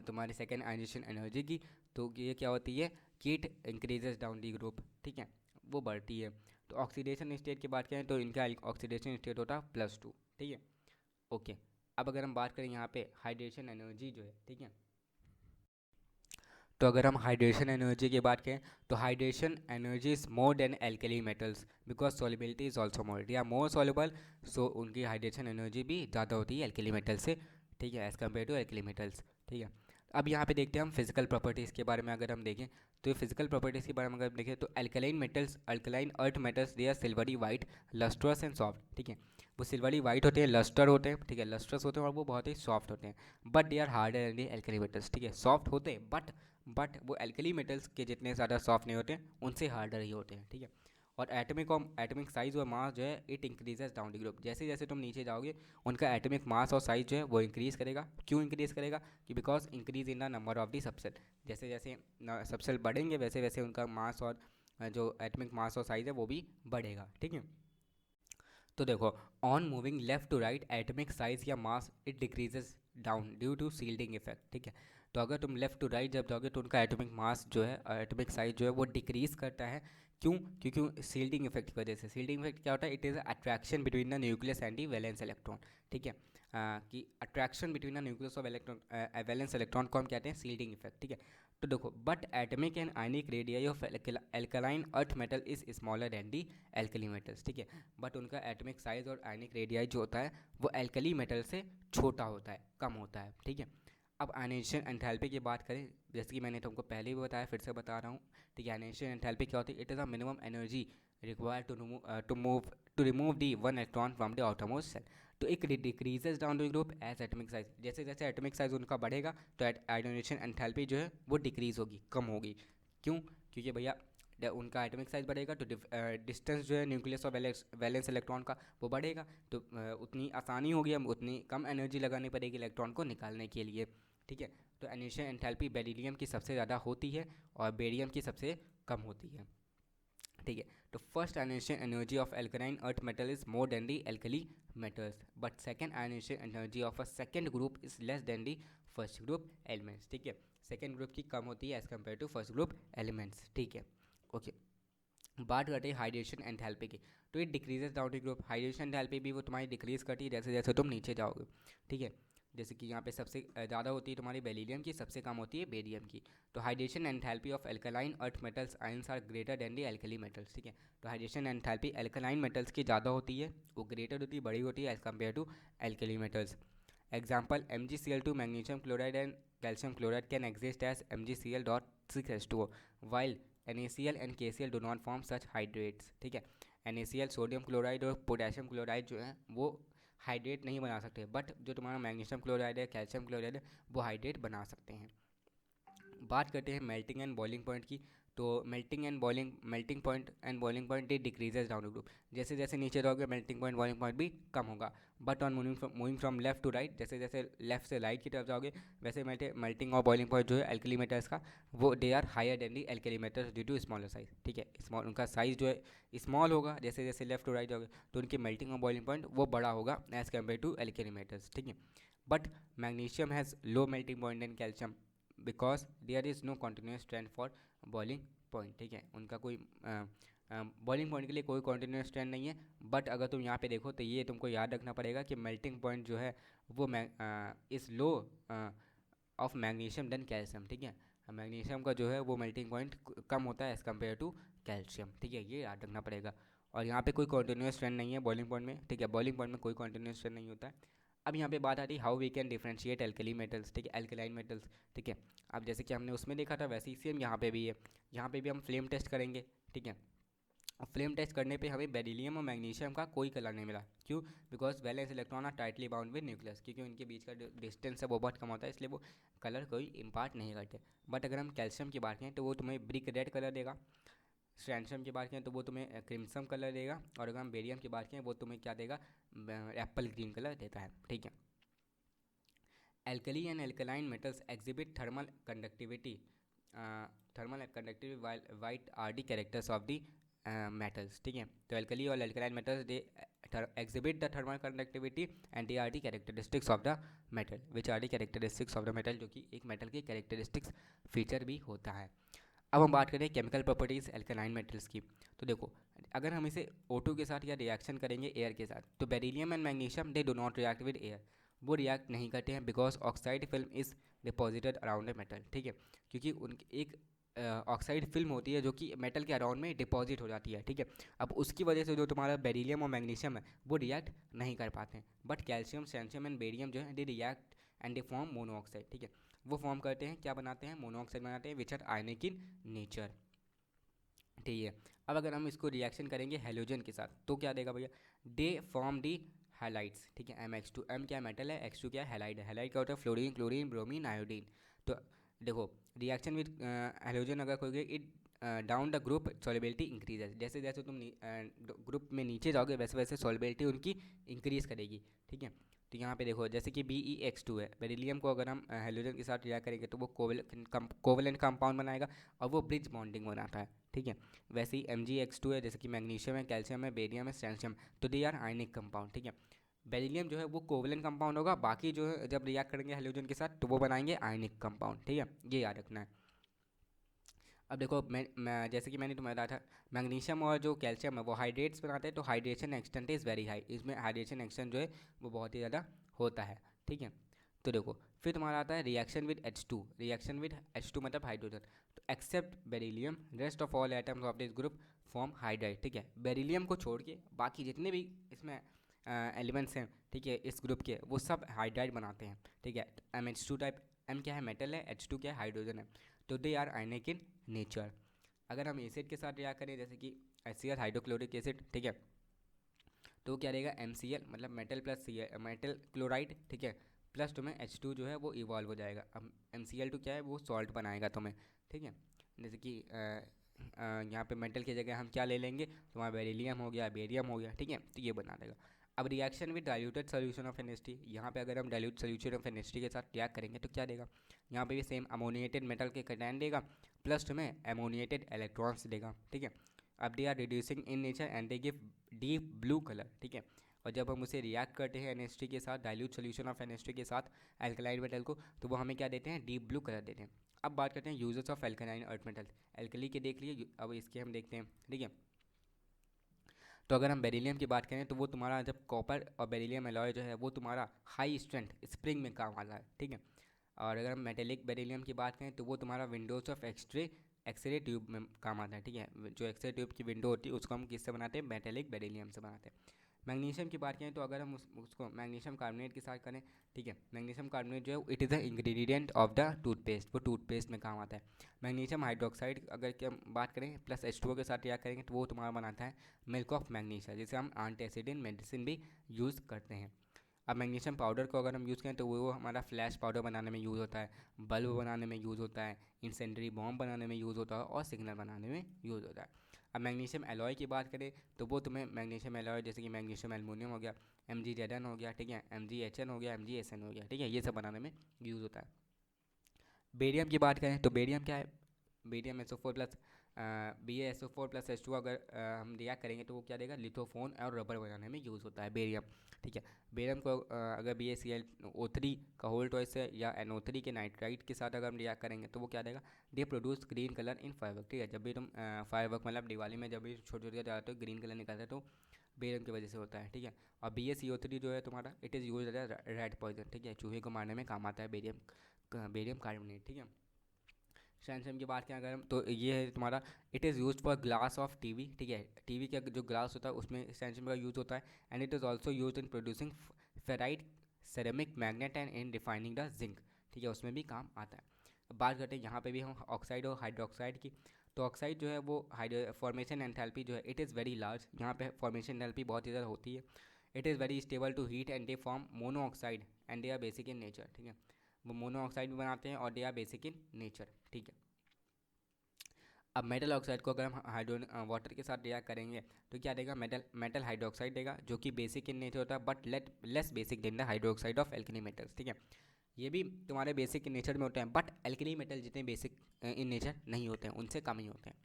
Speaker 2: तुम्हारी सेकेंड आयनाइजेशन एनर्जी की, तो ये क्या होती है, कीट इंक्रीजेज डाउन दी ग्रुप, ठीक है, वो बढ़ती है। तो ऑक्सीडेशन स्टेट की बात करें तो इनका ऑक्सीडेशन स्टेट होता है +2, ठीक है, ओके। अब अगर हम बात करें यहाँ पे हाइड्रेशन एनर्जी जो है, ठीक है, तो अगर हम हाइड्रेशन एनर्जी की बात करें तो hydration energy is more than alkali metals because solubility is also more, they are more soluble, so उनकी हाइड्रेशन एनर्जी भी ज़्यादा होती है एल्कली मेटल से, ठीक है, as compare to alkali metals, ठीक है। अब यहाँ पे देखते हैं हम फिजिकल प्रॉपर्टीज़ के बारे में अगर हम देखें, तो फिजिकल प्रॉपर्टीज़ के बारे में अगर देखें तो alkaline metals, alkaline earth metals, they are silvery white, lustrous and soft, ठीक है, वो सिल्वरी वाइट होते हैं, लस्टर होते हैं, ठीक है, लस्ट्रस होते हैं और वो बहुत ही सॉफ्ट होते हैं, but they are harder and alkali metals, ठीक है, सॉफ्ट होते हैं बट वो एल्कली मेटल्स के जितने ज़्यादा सॉफ्ट नहीं होते हैं, उनसे हार्डर ही होते हैं, ठीक है। और एटमिक साइज और मास जो है it increases down the group, जैसे जैसे तुम नीचे जाओगे उनका एटमिक मास और साइज जो है वो इंक्रीज़ करेगा, क्यों इंक्रीज़ करेगा, कि because increase in the number of the subshell, जैसे जैसे सबसेल बढ़ेंगे वैसे वैसे उनका मास और जो एटमिक मास और साइज है वो भी बढ़ेगा, ठीक है। तो देखो on moving left to right atomic size या mass it decreases down due to shielding effect, ठीक है। तो अगर तुम लेफ्ट टू राइट जब जाओगे तो उनका एटमिक मास जो है, एटमिक साइज जो है वो डिक्रीज करता है, क्यों, क्योंकि सील्डिंग इफेक्ट की वजह से। सील्डिंग इफेक्ट क्या होता है, it is attraction between the nucleus and the valence electron, ठीक है, कि attraction between the nucleus of electron valence electron को हम कहते हैं सील्डिंग इफेक्ट, ठीक है। तो देखो but atomic and ionic radii of alkaline earth metal is smaller than the alkali metals, ठीक है, बट उनका एटमिक साइज और आयनिक रेडियाई जो होता है वो एल्कली मेटल से छोटा होता है, कम होता है, ठीक है। अब आयनाइजेशन एंथैल्पी की बात करें, जैसे कि मैंने तुमको पहले भी बताया, फिर से बता रहा हूँ, ठीक है। आयनाइजेशन एंथैल्पी क्या होती है, it is a minimum energy required to remove the one electron from the outermost shell, तो एक decreases down the group as atomic size, जैसे जैसे एटमिक साइज उनका बढ़ेगा तो आयनाइजेशन एंथैल्पी जो है वो डिक्रीज होगी, कम होगी, क्यों, क्योंकि भैया उनका एटमिक साइज बढ़ेगा तो डिस्टेंस जो है न्यूक्लियस और वैलेंस इलेक्ट्रॉन का वो बढ़ेगा, तो उतनी आसानी होगी, हम उतनी कम एनर्जी लगानी पड़ेगी इलेक्ट्रॉन को निकालने के लिए, ठीक है। तो इनिशियल एंथैल्पी बेरिलियम की सबसे ज़्यादा होती है और बेरियम की सबसे कम होती है, ठीक है। तो first ionization energy of alkaline earth metal is more than the alkali metals, but second ionization energy of a second group is less than the first group elements, ठीक है, सेकेंड ग्रुप की कम होती है as compare to first group elements, ठीक है, okay. बात करते हैं हाइड्रेशन एंथैल्पी की, तो it decreases down the group, hydration enthalpy भी वो तुम्हारी डिक्रीज करती है जैसे जैसे तुम नीचे जाओगे, ठीक है। जैसे कि यहाँ पे सबसे ज़्यादा होती है तुम्हारी बेरिलियम की, सबसे कम होती है बेरियम की। तो hydration enthalpy of alkaline earth metals ions are greater than the alkali metals, ठीक है। तो हाइड्रेशन एंथैल्पी एल्कलाइन मेटल्स की ज़्यादा होती है, वो ग्रेटर होती है, बड़ी होती है as compare to alkali metals. Example MgCl2 magnesium chloride and calcium chloride can exist as MgCl.6H2O while NaCl and KCl do not form such hydrates, ठीक है। NaCl सोडियम क्लोराइड और पोटेशियम क्लोराइड जो है वो हाइड्रेट नहीं बना सकते, but जो तुम्हारा मैग्नीशियम क्लोराइड है, कैल्शियम क्लोराइड है, वो हाइड्रेट बना सकते हैं। बात करते हैं मेल्टिंग एंड बॉइलिंग पॉइंट की, तो melting point and boiling point it decreases down the group, जैसे जैसे नीचे रहोगे मेल्टिंग पॉइंट बॉइलिंग पॉइंट भी कम होगा, but on moving from left to right, जैसे जैसे लेफ्ट से राइट की तरफ जाओगे वैसे मेल्टिंग और बॉइलिंग पॉइंट जो है एल्कली मेटल्स का वो they are higher than the alkali metals due to smaller size, ठीक है। स्मॉल उनका साइज जो है स्मॉल होगा, जैसे जैसे लेफ्ट टू राइट जाओगे तो उनकी मेल्टिंग और बॉइलिंग पॉइंट वो बड़ा होगा as compare to alkali metals, ठीक है। But magnesium has low melting point and calcium because there is no continuous trend for boiling point, ठीक है, उनका कोई बॉइलिंग पॉइंट के लिए कोई कॉन्टिन्यूस ट्रेंड नहीं है। बट अगर तुम यहाँ पे देखो तो ये तुमको याद रखना पड़ेगा कि मेल्टिंग पॉइंट जो है वो is low of magnesium than calcium, ठीक है, मैग्नीशियम का जो है वो मेल्टिंग पॉइंट कम होता है एज़ कम्पेयर टू कैल्शियम, ठीक है, ये याद रखना पड़ेगा। और यहाँ पे कोई कॉन्टिन्यूस ट्रेंड नहीं है बॉइलिंग पॉइंट में, ठीक है। बॉइलिंग पॉइंट में कोई कॉन्टिन्यूस ट्रेंड नहीं होता है। अब यहाँ पे बात आती है how we can differentiate alkali metals, ठीक है, एल्कलाइन मेटल्स, ठीक है। अब जैसे कि हमने उसमें देखा था वैसे ही सेम यहाँ पे भी है। यहाँ पे भी हम फ्लेम टेस्ट करेंगे, ठीक है। अब फ्लेम टेस्ट करने पे हमें बेरिलियम और मैग्नीशियम का कोई कलर नहीं मिला। क्यों? Because valence electron are tightly bound with nucleus, क्योंकि उनके बीच का डिस्टेंस है वो बहुत कम होता है, इसलिए वो कलर कोई इम्पार्ट नहीं करते। बट अगर हम कैल्शियम की बात करें तो वो तुम्हें ब्रिक रेड कलर देगा। स्ट्रैंशियम की बात करें तो वो तुम्हें क्रिम्सन कलर देगा। और अगर हम बेरियम की बात करें वो तुम्हें क्या देगा? एप्पल ग्रीन कलर देता है, ठीक है। Alkali and alkaline metals exhibit thermal conductivity white are the characters of the metals, ठीक है। तो alkali और alkaline metals they exhibit the thermal conductivity and they are the characteristics of the metal, which are the characteristics of the metal, जो कि एक metal की characteristics feature भी होता है। अब हम बात करें केमिकल प्रॉपर्टीज़ एल्कलाइन मेटल्स की। तो देखो, अगर हम इसे O2 के साथ या रिएक्शन करेंगे एयर के साथ, तो beryllium and magnesium they do not react with air, वो रिएक्ट नहीं करते हैं because oxide film is deposited around a metal, ठीक है। क्योंकि उनकी एक ऑक्साइड फिल्म होती है जो कि मेटल के अराउंड में डिपॉजिट हो जाती है, ठीक है। अब उसकी वजह से जो तुम्हारा बेरिलियम और मैग्नीशियम है वो रिएक्ट नहीं कर पाते हैं। बट कैल्शियम, सैंशियम एंड बेरियम जो है दे react and they form monoxide, ठीक है। वो फॉर्म करते हैं, क्या बनाते हैं? मोनोऑक्साइड बनाते हैं which are ionic in nature, ठीक है। अब अगर हम इसको रिएक्शन करेंगे हेलोजन के साथ तो क्या देगा भैया? दे फॉर्म दी हैलाइड्स, ठीक है। MX2, M क्या मेटल है, X2 क्या है? हैलाइड है। हैलाइड क्या होता है? Fluorine, chlorine, bromine, iodine. तो देखो, रिएक्शन विद हेलोजन अगर करोगे it down the group solubility increases, जैसे जैसे तुम ग्रुप में नीचे जाओगे वैसे वैसे सॉल्युबिलिटी उनकी इंक्रीज करेगी, ठीक है। तो यहाँ पे देखो जैसे कि BeX2 है, बेरिलियम को अगर हम हेलोजन के साथ रिएक्ट करेंगे तो वो कोवेलेंट कंपाउंड बनाएगा और वो ब्रिज बॉन्डिंग बनाता है, ठीक है। वैसे ही MgX2 है, जैसे कि मैग्नीशियम है, कैल्शियम है, बेरियम है, स्ट्रैंशियम, तो दे आर आयनिक कंपाउंड, ठीक है। बेरिलियम जो है वो कोवेलेंट कंपाउंड होगा, बाकी जो है जब रिएक्ट करेंगे हेलोजन के साथ तो वो बनाएंगे आयनिक कंपाउंड, ठीक है। ये याद रखना है। अब देखो, मैं जैसे कि मैंने तुम्हें बताया था, मैग्नीशियम और जो कैल्शियम है वो हाइड्रेट्स बनाते हैं, तो hydration extent is very high, इसमें हाइड्रेशन एक्सटेंट जो है वो बहुत ही ज़्यादा होता है, ठीक है। तो देखो, फिर तुम्हारा आता है reaction with H2। Reaction with H2 मतलब हाइड्रोजन। तो except beryllium rest of all atoms of this group form hydride, ठीक है। बेरिलियम को छोड़ के बाकी जितने भी इसमें एलिमेंट्स हैं, ठीक है, इस ग्रुप के, वो सब हाइड्राइड बनाते हैं, ठीक है। MH2 टाइप, M क्या है? मेटल है, H2 क्या है? हाइड्रोजन है। तो they are ionic in nature. अगर हम एसिड के साथ रिएक्ट करें जैसे कि HCl हाइड्रोक्लोरिक एसिड, ठीक है, तो क्या रहेगा? MCl मतलब मेटल प्लस मेटल क्लोराइड, ठीक है, प्लस तुम्हें H2 जो है वो इवॉल्व हो जाएगा। अब MCl2 क्या है? वो सॉल्ट बनाएगा तुम्हें, ठीक है। जैसे कि यहाँ पे मेटल की जगह हम क्या ले लेंगे? तुम्हारा बेरिलियम हो गया, बेरियम हो गया, ठीक है, तो ये बना देगा। अब reaction with diluted solution of NH3, यहाँ पे अगर हम डाइल्यूट सोल्यूशन ऑफ NH3 के साथ रिएक्ट करेंगे तो क्या देगा? यहाँ पे भी सेम अमोनिएटेड मेटल के कैटायन देगा प्लस तुम्हें अमोनिएटेड इलेक्ट्रॉन्स देगा, ठीक है। अब they are reducing in nature and they give deep blue colour, ठीक है। और जब हम उसे रिएक्ट करते हैं NH3 के साथ, डाइल्यूट सोल्यूशन ऑफ NH3 के साथ एल्कलाइन मेटल को, तो वो हमें क्या देते हैं? डीप ब्लू कलर देते हैं। अब बात करते हैं uses of alkaline earth metal. Alkali के देख लिए, अब इसके हम देखते हैं, ठीक है। तो अगर हम बेरिलियम की बात करें तो वो तुम्हारा जब कॉपर और बेरिलियम एलॉय जो है वो तुम्हारा हाई स्ट्रेंथ स्प्रिंग में काम आता है, ठीक है। और अगर हम मेटेलिक बेरिलियम की बात करें तो वो तुम्हारा विंडोज ऑफ एक्सरे ट्यूब में काम आता है, ठीक है। जो एक्सरे ट्यूब की विंडो होती है उसको हम किससे बनाते हैं? मेटेलिक बेरिलियम से बनाते हैं। मैग्नीशियम की बात करें तो अगर हम उसको मैग्नीशियम कार्बोनेट के साथ करें, ठीक है, मैग्नीशियम कार्बोनेट जो है it is the ingredient of the toothpaste, वो टूथपेस्ट में काम आता है। मैग्नीशियम हाइड्रोक्साइड अगर की हम बात करें प्लस H2O के साथ रिएक्ट करेंगे तो वो तुम्हारा बनाता है मिल्क ऑफ मैग्नीशिया, जिसे हम एंटासिड इन मेडिसिन भी यूज़ करते हैं। अब मैग्नीशियम पाउडर को अगर हम यूज़ करें तो वो हमारा फ्लैश पाउडर बनाने में यूज़ होता है, बल्ब बनाने में यूज़ होता है, इंसेंडरी बॉम्ब बनाने में यूज़ होता है और सिग्नल बनाने में यूज़ होता है। अब मैग्नीशियम एलॉय की बात करें तो वो तुम्हें मैग्नीशियम एलॉय जैसे कि मैग्नीशियम एल्युमिनियम हो गया, MgZn हो गया, ठीक है, MgHn हो गया, MgSn हो गया, ठीक है, ये सब बनाने में यूज़ होता है। बेरियम की बात करें तो बेरियम क्या है? Barium SO4 plus BaSO4 plus H2 अगर हम रिएक्ट करेंगे तो वो क्या देगा? लिथोफोन और रबर बनाने में यूज़ होता है बेरियम, ठीक है। बेरियम को अगर BaClO3 का होल टॉइस है या NO3 के नाइट्राइट के साथ अगर हम रिएक्ट करेंगे तो वो क्या देगा? They produce green colour in firework, ठीक है। जब भी तुम फायरवर्क मतलब दिवाली में जब भी छोटे छोटे जाते हो ग्रीन कलर निकलता है तो बेरियम की वजह से होता है, ठीक है। और BaCO3 जो है तुम्हारा it is use as red poison, ठीक है, चूहे को मारने में काम आता है बेरियम कार्बोनेट, ठीक है। स्ट्रैंशियम की बात करें अगर हम, तो ये है तुम्हारा, it is use for glass of TV, ठीक है, टीवी का जो ग्लास होता है उसमें स्ट्रैंशियम का यूज़ होता है। And it is also use in producing ferrite ceramic magnet and in refining the zinc, ठीक है, उसमें भी काम आता है। अब बात करते हैं यहाँ पे भी हम ऑक्साइड और हाइड्रोक्साइड की। तो ऑक्साइड जो है वो फॉर्मेशन एंथैल्पी जो है इट इज़ वेरी लार्ज, यहाँ पे फॉर्मेशन एंथैल्पी बहुत ही ज़्यादा होती है। It is very stable to heat and they form mono oxide and they are basic in nature, ठीक है, वो मोनो ऑक्साइड भी बनाते हैं और they are basic in nature, ठीक है। अब मेटल ऑक्साइड को अगर हम हाइड्रो वाटर के साथ रिएक्ट करेंगे तो क्या देगा, मेटल हाइड्रोक्साइड देगा, जो कि बेसिक इन नेचर होता है but less basic than the hydroxide of alkali metals, ठीक है। ये भी तुम्हारे बेसिक इन नेचर में होते हैं बट एल्कली मेटल जितने बेसिक इन नेचर नहीं होते हैं, उनसे कम ही होते हैं।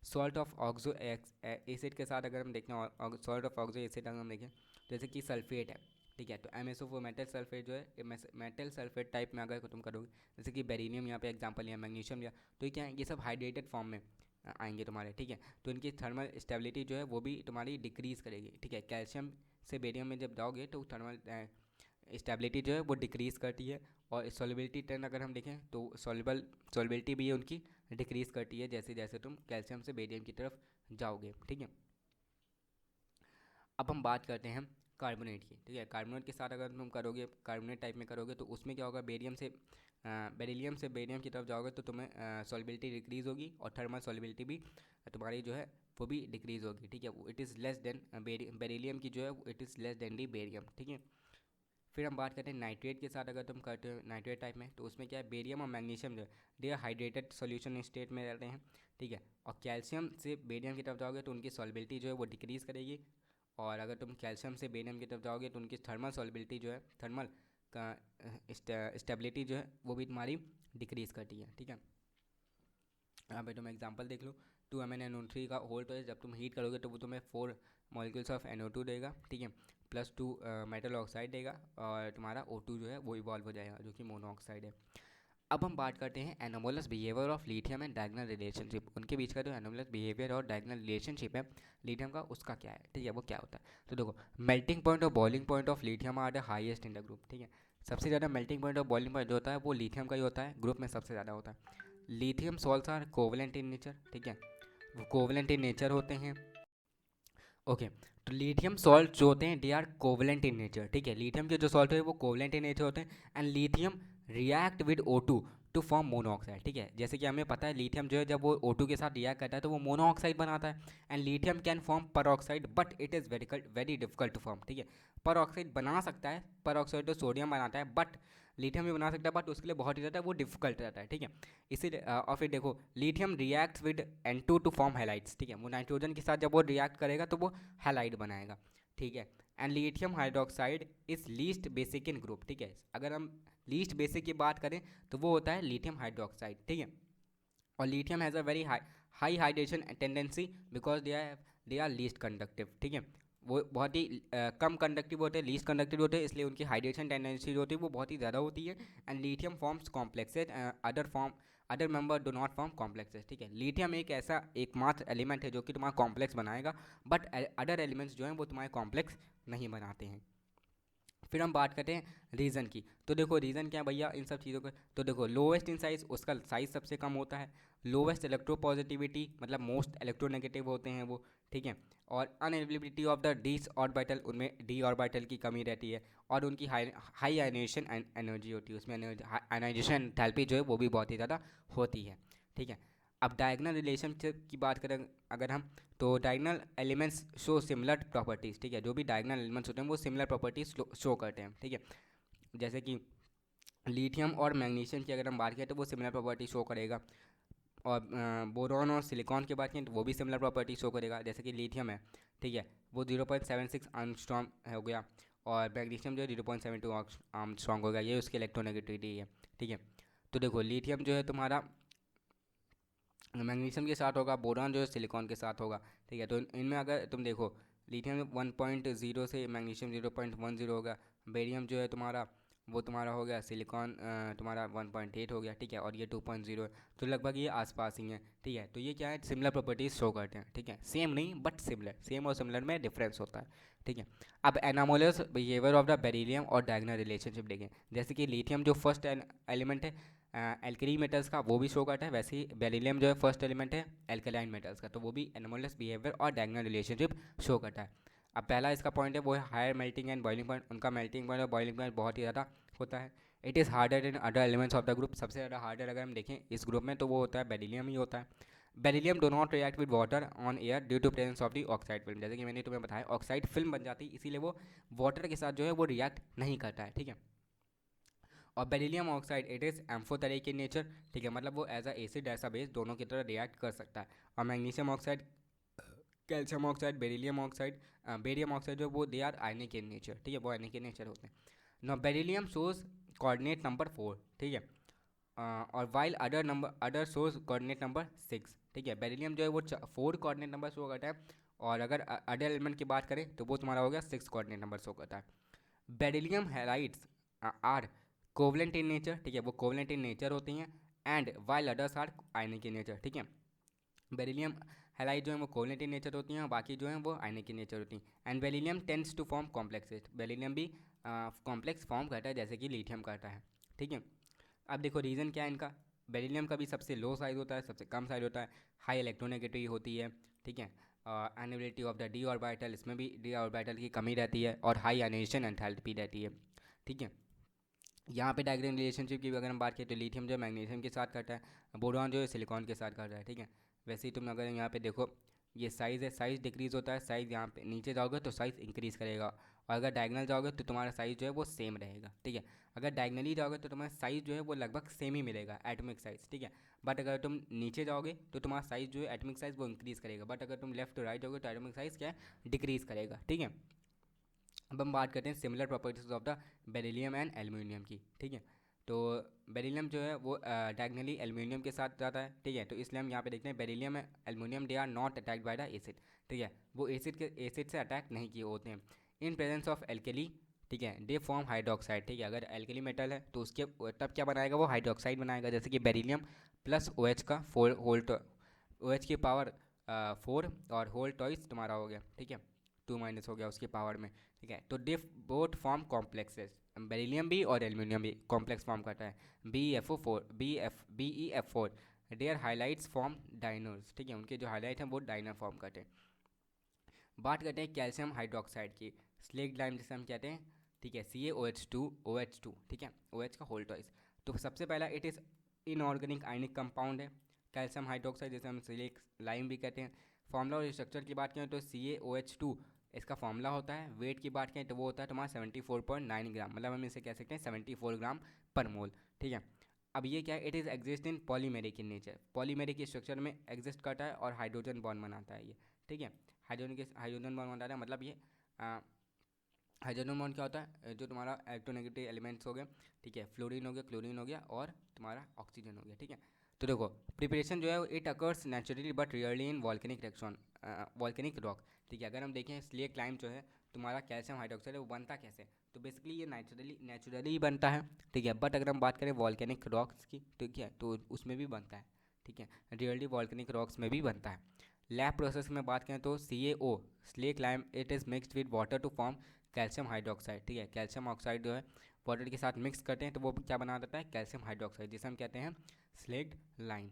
Speaker 2: सॉल्ट ऑफ ऑक्सो एसिड के साथ अगर हम देखें, सॉल्ट ऑफ ऑक्सो एसिड अगर हम देखें, जैसे कि सल्फेट है, ठीक है, तो MSO4 मेटल सल्फेट जो है मेटल सल्फेट टाइप में अगर तुम करोगे, जैसे कि बेरिलियम यहाँ पे एग्जांपल लिया, मैग्नीशियम लिया, तो ये क्या है, ये सब हाइड्रेटेड फॉर्म में आएंगे तुम्हारे, ठीक है, तो इनकी थर्मल स्टेबिलिटी जो है वो भी तुम्हारी डिक्रीज़ करेगी, ठीक है। कैल्शियम से बेरियम में जब जाओगे तो थर्मल स्टेबिलिटी जो है वो डिक्रीज़ करती है। और सॉल्युबिलिटी टर्न अगर हम देखें तो सॉल्युबिलिटी भी उनकी डिक्रीज़ करती है जैसे जैसे तुम कैल्शियम से बेरियम की तरफ जाओगे, ठीक है। अब हम बात करते हैं कार्बोनेट की, ठीक है। कार्बोनेट के साथ अगर तुम करोगे, कार्बोनेट टाइप में करोगे, तो उसमें क्या होगा, बेरिलियम से बेरियम की तरफ जाओगे तो तुम्हें सॉल्युबिलिटी डिक्रीज़ होगी और थर्मल सॉल्युबिलिटी भी तुम्हारी जो है वो भी डिक्रीज़ होगी, ठीक है। It is less than beryllium की जो है it is less than the barium, ठीक है। फिर हम बात करते हैं नाइट्रेट के साथ अगर तुम करते हो नाइट्रेट टाइप में, तो उसमें क्या है, बेरियम और मैग्नीशियम जो है they are hydrated solution state में रहते हैं, ठीक है। और कैल्शियम से बेरियम की तरफ जाओगे तो उनकी सॉल्युबिलिटी जो है वो डिक्रीज़ करेगी। और अगर तुम कैल्शियम से बेरियम की तरफ जाओगे तो उनकी थर्मल सॉल्युबिलिटी जो है, थर्मल का स्टेबिलिटी जो है वो भी तुम्हारी डिक्रीज़ करती है, ठीक है। यहाँ पे तुम एग्जांपल देख लो, 2MnNO3 का होल, तो जब तुम हीट करोगे तो वो तुम्हें 4 मॉलिक्यूल्स ऑफ NO2 देगा, ठीक है, +2 मेटल ऑक्साइड देगा और तुम्हारा O2 जो है वो इवॉल्व हो जाएगा, जो कि मोनो ऑक्साइड है। अब हम बात करते हैं anomalous behaviour of lithium and diagonal relationship, उनके बीच का जो एनोमोलस बिहेवियर और डायगोनल रिलेशनशिप है लिथियम का, उसका क्या है, ठीक है, वो क्या होता है। तो देखो, मेल्टिंग पॉइंट और boiling point of lithium are the highest in the group, ठीक है। सबसे ज़्यादा मेल्टिंग पॉइंट और बॉइलिंग पॉइंट जो होता है वो लिथियम का ही होता है, ग्रुप में सबसे ज़्यादा होता है। Lithium salts are covalent in nature, ठीक है, वो कोवलेंट इन नेचर होते हैं, ओके। तो लिथियम सॉल्ट जो होते हैं they are covalent in nature, ठीक है, लिथियम के जो सॉल्ट है वो कोवलेंट इन नेचर होते हैं। And lithium react with O2 to form monoxide, ठीक है, जैसे कि हमें पता है लिथियम जो है जब वो O2 के साथ रिएक्ट करता है तो वो मोनोऑक्साइड बनाता है। And lithium can form peroxide but it is very difficult to form, ठीक है। परऑक्साइड बना सकता है, परऑक्साइड तो सोडियम बनाता है, बट लिथियम भी बना सकता है, बट उसके लिए बहुत ही ज़्यादा वो डिफिकल्ट रहता है, ठीक है। इसीलिए और फिर देखो, lithium reacts with N2 to form halides, ठीक है, वो नाइट्रोजन के साथ जब वो रिएक्ट करेगा तो वो हैलाइड बनाएगा, ठीक है। And lithium hydroxide is least basic in group, ठीक है, अगर हम लीस्ट बेसिक की बात करें तो वो होता है लिथियम हाइड्रोक्साइड, ठीक है। और lithium has a very high hydration tendency because they are least conductive, ठीक है, वो बहुत ही कम कंडक्टिव होते हैं, लीस्ट कंडक्टिव होते हैं, इसलिए उनकी हाइड्रेशन टेंडेंसी जो होती है वो बहुत ही ज़्यादा होती है। And lithium forms complexes, other member do not form complexes, ठीक है। लिथियम एक ऐसा एकमात्र एलिमेंट है जो कि तुम्हारा कॉम्प्लेक्स बनाएगा, बट अदर एलिमेंट्स जो हैं वो तुम्हारे कॉम्प्लेक्स नहीं बनाते हैं। फिर हम बात करते हैं रीज़न की, तो देखो रीज़न क्या है भैया इन सब चीज़ों का, तो देखो लोवेस्ट इन साइज, उसका साइज सबसे कम होता है, लोवेस्ट इलेक्ट्रोपॉजिटिविटी मतलब मोस्ट इलेक्ट्रोनेगेटिव होते हैं वो, ठीक है। और unavailability of the D orbital, उनमें डी ऑर्बिटल की कमी रहती है। और उनकी हाई आयनाइजेशन एनर्जी होती है, उसमें आयनाइजेशन एंथैल्पी जो है वो भी बहुत ही ज़्यादा होती है, ठीक है। अब डायगोनल रिलेशनशिप की बात करें अगर हम, तो diagonal elements show similar properties, ठीक है, जो भी डायगोनल एलिमेंट्स होते हैं वो सिमिलर प्रॉपर्टीज़ शो करते हैं, ठीक है। जैसे कि लिथियम और मैग्नीशियम की अगर हम बात करें तो वो सिमिलर प्रॉपर्टी शो करेगा। और बोरॉन और सिलिकॉन की बात करें तो वो भी सिमिलर प्रॉपर्टी शो करेगा। जैसे कि लिथियम है, ठीक है, वो 0.76 आर्मस्ट्रॉन्ग हो गया, और मैग्नीशियम जो है 0.72 आर्मस्ट्रॉन्ग हो गया, ये उसकी इलेक्ट्रोनेगेटिविटी है, ठीक है। तो देखो लिथियम जो है तुम्हारा मैग्नीशियम के साथ होगा, बोरॉन जो है सिलिकॉन के साथ होगा, ठीक है। तो इनमें अगर तुम देखो लिथियम 1.0 से मैग्नीशियम 0.10 होगा, बेरियम जो है तुम्हारा वो तुम्हारा हो गया, सिलिकॉन तुम्हारा 1.8 हो गया, ठीक है, और ये 2.0 है, तो लगभग ये आसपास ही है, ठीक है। तो ये क्या है, सिमिलर प्रॉपर्टीज शो करते हैं, ठीक है, सेम नहीं बट सिमिलर, सेम और सिमिलर में डिफरेंस होता है, ठीक है। अब anomalous behaviour of the beryllium और डायगोनल रिलेशनशिप देखें, जैसे कि लिथियम जो फर्स्ट एलिमेंट है एल्कली मेटल्स का वो भी शो करता है, वैसे ही बेरिलियम जो है फर्स्ट एलिमेंट है एल्कलाइन मेटल्स का, तो वो भी एनोमलस बिहेवियर और डायगोनल रिलेशनशिप शो करता है। अब पहला इसका पॉइंट है वो है higher melting and boiling point. उनका मेल्टिंग पॉइंट और बॉइलिंग पॉइंट बहुत ही ज़्यादा होता है। It is harder in other elements of the group. सबसे ज़्यादा हार्डर अगर हम देखें इस ग्रुप में तो वो होता है बेरिलियम ही होता है। Beryllium do not react with water on air due to presence of the oxide film. जैसे कि मैंने तुम्हें बताया ऑक्साइड फिल्म बन जाती है, इसीलिए वो वाटर के साथ जो है वो रिएक्ट नहीं करता है, ठीक है। और beryllium oxide it is amphoteric in nature, ठीक है, मतलब वो as a acid as a base दोनों की तरह रिएक्ट कर सकता है। और magnesium oxide, calcium oxide, beryllium oxide, barium oxide जो वो they are ionic in nature, ठीक है, वो आयनिक इन नेचर होते हैं। No beryllium shows coordinate number 4, ठीक है, और while other shows coordinate number 6, ठीक है। बेरिलियम जो है वो 4 कोऑर्डिनेट नंबर शो करता है, और अगर अदर एलिमेंट की बात करें तो वो तुम्हारा हो गया 6 कोऑर्डिनेट नंबर शो करता है। Beryllium halides are covalent in nature, ठीक है, वो कोवलेंट इन नेचर होती हैं, and while others are ionic in nature, ठीक है। बेरिलियम हैलाइड जो है वो कोवलेंट इन नेचर होती हैं, और बाकी जो हैं वो आयनिक इन नेचर होती हैं। And beryllium tends to form complexes. Beryllium भी कॉम्प्लेक्स फॉर्म करता है जैसे कि लिथियम करता है, ठीक है। अब देखो रीज़न क्या है इनका। बेरिलियम का भी सबसे लो साइज होता है, सबसे कम साइज होता है, हाई इलेक्ट्रोनेगेटिविटी होती है, ठीक है। एनेबिलिटी ऑफ द डी ऑर्बिटल, इसमें भी डी ऑर्बिटल की कमी रहती है, और हाई आयनाइजेशन एंथैल्पी रहती है, ठीक है। यहाँ पे डायग्राम रिलेशनशिप की भी अगर हम बात करें तो लिथियम जो है मैग्नीशियम के साथ करता है, बोरॉन जो है सिलिकॉन के साथ करता है, ठीक है। वैसे ही तुम अगर यहाँ पे देखो ये साइज़ है, साइज़ डिक्रीज़ होता है, साइज़ यहाँ पे नीचे जाओगे तो साइज़ इंक्रीज़ करेगा, और अगर डायगनल जाओगे तो तुम्हारा साइज़ जो है वो सेम रहेगा, ठीक है। अगर डायगनली जाओगे तो तुम्हारा साइज़ जो है वो लगभग सेम ही मिलेगा, एटॉमिक साइज़, ठीक है। बट अगर तुम नीचे जाओगे तो तुम्हारा साइज़ जो है एटॉमिक साइज़ वो इंक्रीज़ करेगा, बट अगर तुम लेफ्ट टू राइट जाओगे तो एटॉमिक साइज़ क्या है डिक्रीज़ करेगा, ठीक है। अब हम बात करते हैं similar properties of the beryllium and aluminium की, ठीक है। तो बेरिलियम जो है वो डायगनली एल्यूमिनियम के साथ जाता है, ठीक है, तो इसलिए हम यहाँ पे देखते हैं beryllium and aluminium they are not attacked by the acid, ठीक है, वो एसिड से अटैक नहीं किए होते हैं। इन प्रेजेंस ऑफ एल्केली, ठीक है, दे फॉर्म हाइड्रोक्साइड, ठीक है, अगर एल्केली मेटल है तो उसके तब क्या बनाएगा वो हाइड्रोक्साइड बनाएगा, जैसे कि बेरिलियम प्लस ओ एच का 4 होल, ओ एच की पावर 4 और होल टॉइस तुम्हारा हो गया, ठीक है, 2 माइनस हो गया उसकी पावर में, ठीक है। तो डिफ बोथ फॉर्म कॉम्प्लेक्सेस, बेरिलियम भी और एल्यूमिनियम भी कॉम्प्लेक्स फॉर्म करता है, BeF4 there highlights form diners, ठीक है, उनके जो हाईलाइट हैं वो डाइनर फॉर्म करते हैं। बात करते हैं कैल्शियम हाइड्रोक्साइड की, स्लेक्ड लाइम जिसे हम कहते हैं, ठीक है, CaOH2, ठीक है, OH का होल टॉइस। तो सबसे पहला it is inorganic ionic compound है कैल्शियम हाइड्रोक्साइड, जिसे हम स्लेक्ड लाइम भी कहते हैं। फॉर्मूला और स्ट्रक्चर की बात करें तो CaOH2 इसका फॉर्मूला होता है। वेट की बात करें तो वो होता है तुम्हारा 74.9 ग्राम, मतलब हम इसे कह सकते हैं 74 ग्राम पर मोल, ठीक है। अब ये क्या है, it is exist in polymeric in nature, polymeric structure में एग्जिस्ट करता है और हाइड्रोजन बॉन्ड बनाता है ये, ठीक है। हाइड्रोजन बॉन्ड बनाता है, मतलब ये हाइड्रोजन बॉन्ड क्या होता है, जो तुम्हारा इलेक्ट्रोनेगेटिव एलिमेंट्स हो गए, ठीक है, फ्लोरीन हो गया, क्लोरीन हो गया, और तुम्हारा ऑक्सीजन हो गया, ठीक है। तो देखो प्रिपरेशन जो है it occurs naturally but rarely in volcanic reaction, volcanic rock, ठीक है। अगर हम देखें स्लेट क्लाइम जो है तुम्हारा कैल्शियम हाइड्रोक्साइड है वो बनता कैसे, तो बेसिकली ये नेचुरली ही बनता है, ठीक है। बट अगर हम बात करें वॉल्केनिक रॉक्स की, ठीक है, तो उसमें भी बनता है, ठीक है, रियरली वॉल्केनिक रॉक्स में भी बनता है। लैब प्रोसेस में बात करें तो CaO slaked lime it is mixed with water to form calcium hydroxide, ठीक है, कैल्शियम ऑक्साइड जो है वाटर के साथ मिक्स करते हैं तो वो क्या बना देता है कैल्शियम हाइड्रोक्साइड, जिसे हम कहते हैं स्लेक्ड लाइम,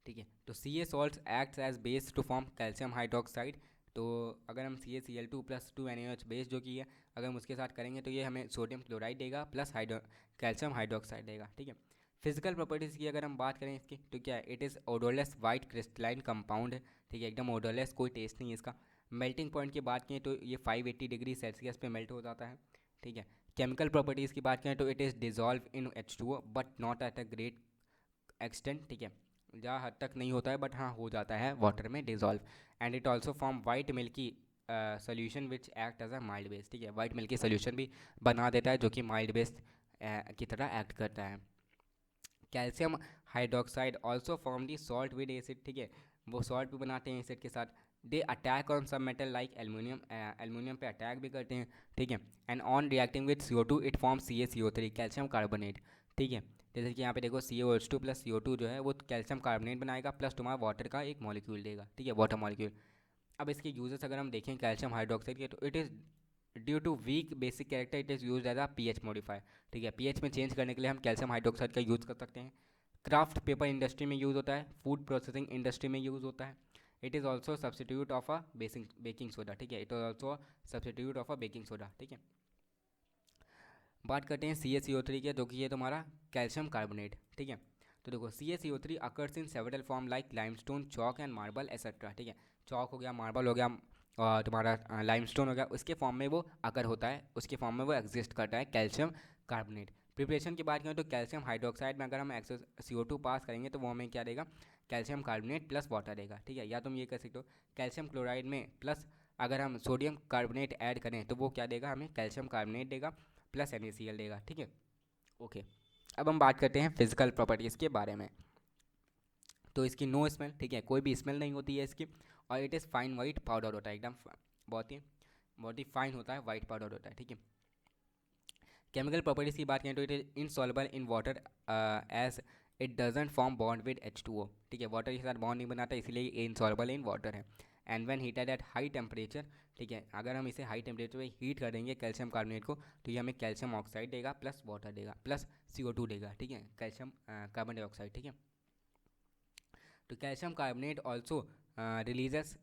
Speaker 2: ठीक है। तो Ca salts acts as base to form calcium hydroxide. तो अगर हम CaCl2+2NaOH बेस जो की है अगर हम उसके साथ करेंगे तो ये हमें सोडियम क्लोराइड देगा प्लस कैल्शियम हाइड्रोक्साइड देगा, ठीक है। फिजिकल प्रॉपर्टीज़ की अगर हम बात करें इसकी तो क्या है, it is odourless white crystalline compound है, ठीक है, एकदम ओडोरलेस, कोई टेस्ट नहीं है इसका। मेल्टिंग पॉइंट की बात करें तो ये 580 डिग्री सेल्सियस पे मेल्ट हो जाता है, ठीक है। केमिकल प्रॉपर्टीज़ की बात करें तो it is dissolve in H2O but not at a great extent, ठीक है, जहाँ हद तक नहीं होता है बट हाँ हो जाता है वाटर में dissolve. And it also form white milky solution which act as a mild base, ठीक है, वाइट मिल्की सोल्यूशन भी बना देता है जो कि माइल्ड बेस की तरह एक्ट करता है। Calcium hydroxide also form the salt with acid, ठीक है, वो सॉल्ट भी बनाते हैं एसिड के साथ। दे अटैक ऑन सब मेटल लाइक एल्यूमिनियम, एल्यूमिनियम पे अटैक भी करते हैं, ठीक है। And on reacting with CO2 it form CaCO3 calcium carbonate, ठीक है। जैसे कि यहाँ पे देखो CaOH2+CO2 जो है वो कैल्शियम कार्बोनेट बनाएगा प्लस तुम्हारा वाटर का एक मॉलिक्यूल देगा, ठीक है, वाटर मॉलिक्यूल। अब इसके यूजेस अगर हम देखें कैल्शियम हाइड्रोक्साइड के तो it is due to weak basic character it is use as a pH modifier. ठीक है, पीएच में चेंज करने के लिए हम कैल्शियम हाइड्रोक्साइड का यूज़ कर सकते हैं। क्राफ्ट पेपर इंडस्ट्री में यूज़ होता है, फूड प्रोसेसिंग इंडस्ट्री में यूज़ होता है। It is also substitute of a baking soda. ठीक है, it is also substitute of a baking soda. ठीक है, बात करते हैं CaCO3 के, जो कि ये तुम्हारा कैल्शियम कार्बोनेट। ठीक है, तो देखो CaCO3 occurs in several form like limestone, chalk and marble etcetera. ठीक है, चौक हो गया, मार्बल हो गया, और तुम्हारा लाइमस्टोन हो गया, उसके फॉर्म में वो अकर होता है, उसके फॉर्म में वो एग्जिस्ट करता है कैल्शियम कार्बोनेट। प्रिपरेशन की बात करें तो कैल्शियम हाइड्रोक्साइड में अगर हम CO2 पास करेंगे तो वो हमें क्या देगा, कैल्शियम कार्बोनेट प्लस वाटर देगा। ठीक है, या तुम ये कर सकते हो कैल्शियम क्लोराइड में प्लस अगर हम सोडियम कार्बोनेट ऐड करें तो वो क्या देगा, हमें कैल्शियम कार्बोनेट देगा प्लस NaCl देगा। ठीक है, ओके। अब हम बात करते हैं फिजिकल प्रॉपर्टीज़ के बारे में। तो इसकी नो स्मेल, ठीक है, कोई भी स्मेल नहीं होती है इसकी, और it is fine white powder होता है, एकदम बहुत ही फाइन होता है, वाइट पाउडर होता है। ठीक है, केमिकल प्रॉपर्टीज़ की बात करें तो it is insoluble in water as it doesn't form bond with H2O। ठीक है, वाटर के साथ बॉन्ड नहीं बनाता, इसलिए ये इनसॉल्युबल इन वाटर है। And when heated at high temperature, ठीक है, अगर हम इसे हाई टेम्परेचर पे हीट कर देंगे कैल्शियम कार्बोनेट को, तो ये हमें कैल्शियम ऑक्साइड देगा प्लस वाटर देगा प्लस CO2 देगा। ठीक है, कैल्शियम कार्बन डाइऑक्साइड। ठीक है, तो calcium carbonate also releases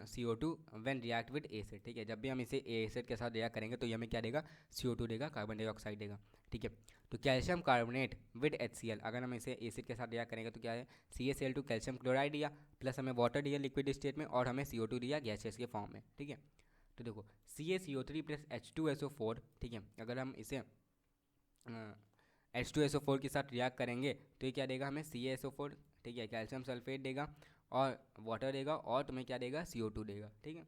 Speaker 2: CO2 when react with acid. ठीक है, जब भी हम इसे एसिड के साथ रिएक्ट करेंगे तो ये हमें क्या देगा, CO2 देगा, कार्बन डाइऑक्साइड देगा। ठीक है, तो कैल्शियम कार्बोनेट विद HCl, अगर हम इसे एसिड के साथ रिएक्ट करेंगे तो क्या है, CaCl2 कैल्शियम क्लोराइड दिया प्लस हमें वाटर दिया लिक्विड स्टेट में, और हमें CO2 दिया गैसेस के फॉर्म में। ठीक है, तो देखो CaCO3 प्लस H2SO4, ठीक है, अगर हम इसे H2SO4 के साथ रिएक्ट करेंगे तो ये क्या देगा हमें, CaSO4, ठीक है, कैल्शियम सल्फेट देगा और वाटर देगा, और तुम्हें क्या देगा, CO2 देगा। ठीक है,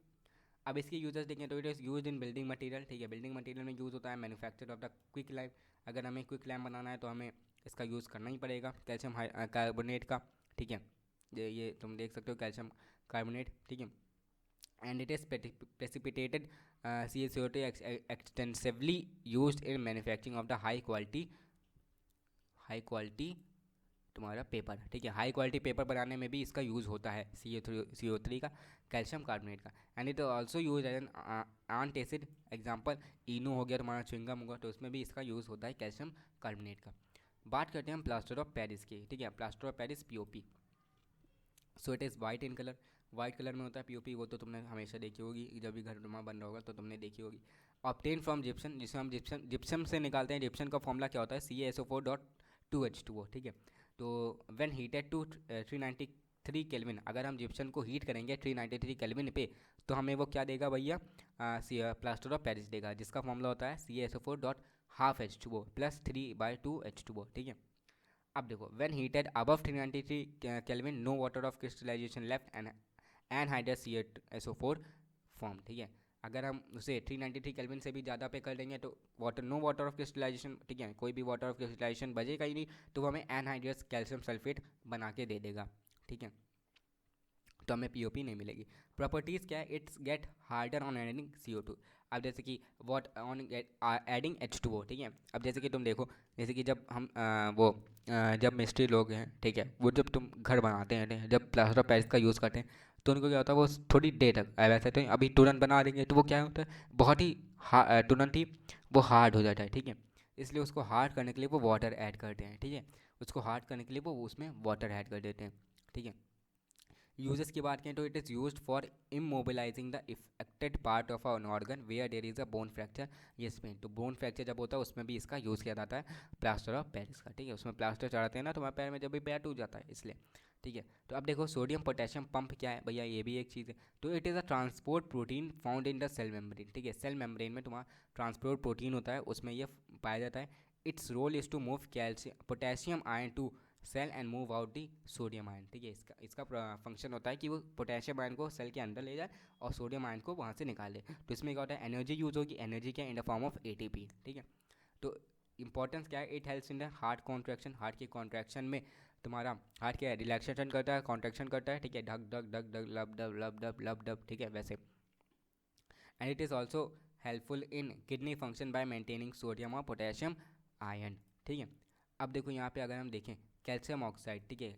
Speaker 2: अब इसके यूजर्स देखें तो it is use in building material. ठीक है, बिल्डिंग मटेरियल में यूज़ होता है, manufacture of the quick lamp, अगर हमें क्विक लैम्प बनाना है तो हमें इसका यूज़ करना ही पड़ेगा कैल्शियम कार्बोनेट का। ठीक है, ये तुम देख सकते हो कैल्शियम कार्बोनेट। ठीक है, and it is precipitated CaCO2 extensively used in manufacturing of the high quality तुम्हारा पेपर। ठीक है, हाई क्वालिटी पेपर बनाने में भी इसका यूज़ होता है CO3 का, कैल्शियम कार्बोनेट का। And it also use as an antacid, example Eno हो गया, तुम्हारा च्युइंगम होगा, तो उसमें भी इसका यूज़ होता है कैल्शियम कार्बोनेट का। बात करते हैं हम प्लास्टर ऑफ पेरिस की। ठीक है, plaster of Paris POP, so it is white in colour, white colour में होता है POP, वो तो तुमने हमेशा देखी होगी, जब भी घर तुम्हारा बन रहा होगा तो तुमने देखी होगी। ऑब्टेन फ्रॉम जिप्सन, जिसमें हम जिप्सम से निकालते हैं। जिप्सन का फॉर्मूला क्या होता है, CaSO4.2H2O। ठीक है, तो व्हेन हीटेड टू 393 केल्विन, अगर हम जिप्सन को हीट करेंगे 393 केल्विन पे, तो हमें वो क्या देगा भैया, प्लास्टर ऑफ पेरिस देगा, जिसका फॉर्मूला होता है CaSO4.12H2O प्लस 3/2H2O। ठीक है, अब देखो when heated above 393 kelvin, no water of crystallization left and anhydrous CaSO4 form. ठीक है, अगर हम उसे 393 केल्विन से भी ज़्यादा पे कर देंगे तो नो वाटर ऑफ क्रिस्टलाइजेशन, ठीक है, कोई भी वाटर ऑफ क्रिस्टलाइजेशन बचेगा ही नहीं, तो वो हमें एनहाइड्रस कैल्शियम सल्फेट बना के दे देगा। ठीक है, तो हमें POP नहीं मिलेगी। प्रॉपर्टीज़ क्या है, it's get harder on adding CO2। अब जैसे कि वॉट ऑन एडिंग H2O। ठीक है, अब जैसे कि तुम देखो, जैसे कि जब हम जब मिस्त्री लोग हैं, ठीक है, वो जब तुम घर बनाते हैं, ठीक है, जब प्लास्टर ऑफ पेरिस का यूज़ करते हैं तो उनको क्या होता है, वो थोड़ी देर तक, वैसे तो अभी तुरंत बना देंगे तो वो क्या होता है, बहुत ही तुरंत ही वो हार्ड हो जाता है। ठीक है, इसलिए उसको हार्ड करने के लिए वो वाटर ऐड करते हैं। ठीक है, उसको हार्ड करने के लिए वो उसमें वाटर ऐड कर देते हैं। ठीक है, यूजेस की बात करें तो it is used for immobilising the affected part of an organ where there is a bone fracture. Yes pain, तो बोन फ्रैक्चर जब होता है उसमें भी इसका यूज़ किया जाता है प्लास्टर ऑफ पेरिस का। ठीक है, उसमें प्लास्टर चढ़ाते हैं ना, तो हमारे पैर में जब भी पैर टूट जाता है इसलिए। ठीक है, तो अब देखो सोडियम पोटेशियम पंप क्या है भैया, ये भी एक चीज़ है। तो it is a transport protein found in the cell membrane. ठीक है, सेल मेम्ब्रेन में तुम्हारा ट्रांसपोर्ट प्रोटीन होता है, उसमें ये पाया जाता है। Its role is to move calcium potassium ion to cell and move out the sodium ion. ठीक है, इसका फंक्शन होता है कि वो पोटेशियम आयन को सेल के अंदर ले जाए और सोडियम आयन को वहाँ से निकाले। तो इसमें क्या होता है, एनर्जी यूज होगी, एनर्जी क्या इन द फॉर्म ऑफ ATP। ठीक है, तो इंपॉर्टेंस क्या है, it helps in the heart contraction, heart के कॉन्ट्रैक्शन में तुम्हारा हार्ट क्या रिलैक्सेशन करता है, कॉन्ट्रैक्शन करता है। ठीक है, धक धक धक धक लब डब लब डब लब डब। ठीक है, वैसे and it is also helpful in kidney function by maintaining sodium और पोटेशियम आयन। ठीक है, अब देखो यहाँ पे अगर हम देखें कैल्शियम ऑक्साइड, ठीक है,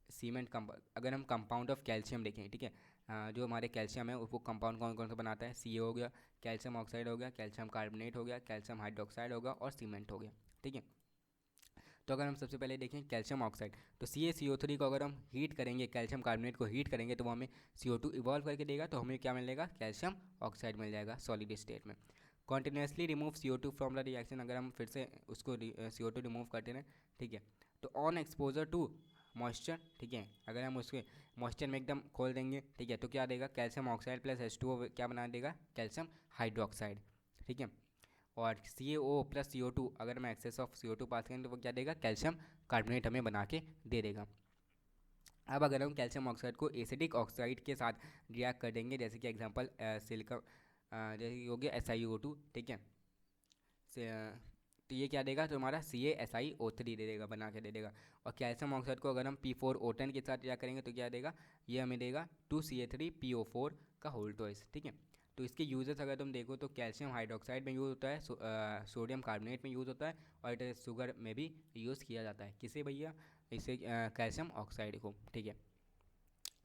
Speaker 2: सीमेंट अगर हम कंपाउंड ऑफ कैल्शियम देखें, ठीक है, जो हमारे कैल्शियम है वो कंपाउंड कौन कौन सा बनाता है, सी हो गया, कैल्शियम ऑक्साइड हो गया, कैल्शियम कार्बोनेट हो गया, कैल्शियम हाइड्रोक्साइड होगा और सीमेंट हो गया। ठीक है, तो अगर हम सबसे पहले देखें कैल्शियम ऑक्साइड, तो CaCO3 को अगर हम हीट करेंगे, कैल्शियम कार्बोनेट को हीट करेंगे तो वो हमें CO2 इवॉल्व करके देगा, तो हमें क्या मिलेगा, कैल्शियम ऑक्साइड मिल जाएगा सॉलिड स्टेट में। Continuously remove CO2 from the reaction, अगर हम फिर से उसको CO2 रिमूव करते रहें, ठीक है, तो ऑन एक्सपोजर टू मॉइस्चर, ठीक है, अगर हम उसके मॉइस्चर में एकदम खोल देंगे, ठीक है, तो क्या देगा, कैल्शियम ऑक्साइड प्लस H2O क्या बना देगा, कैल्शियम हाइड्रोक्साइड। ठीक है, और CaO प्लस CO2 अगर मैं एक्सेस ऑफ CO2 पास करें तो वो क्या देगा, कैल्शियम कार्बोनेट हमें बना के दे देगा। अब अगर हम कैल्शियम ऑक्साइड को एसिडिक ऑक्साइड के साथ रिएक्ट कर देंगे, जैसे कि एग्जांपल सिलिकॉन, जैसे कि हो गया SiO2, ठीक है, तो ये क्या देगा, तो हमारा CaSiO3 दे देगा, बना के दे देगा। और कैल्शियम ऑक्साइड को अगर हम P4O10 के साथ रिएक्ट करेंगे तो क्या देगा, ये हमें देगा 2Ca3PO4 का होल ट्वाइस। ठीक है, तो इसके यूजेस अगर तुम देखो तो कैल्शियम हाइड्रोक्साइड में यूज़ होता है, सोडियम कार्बोनेट में यूज़ होता है, और शुगर में भी यूज़ किया जाता है। किसे भैया, इसे कैल्शियम ऑक्साइड को। ठीक है,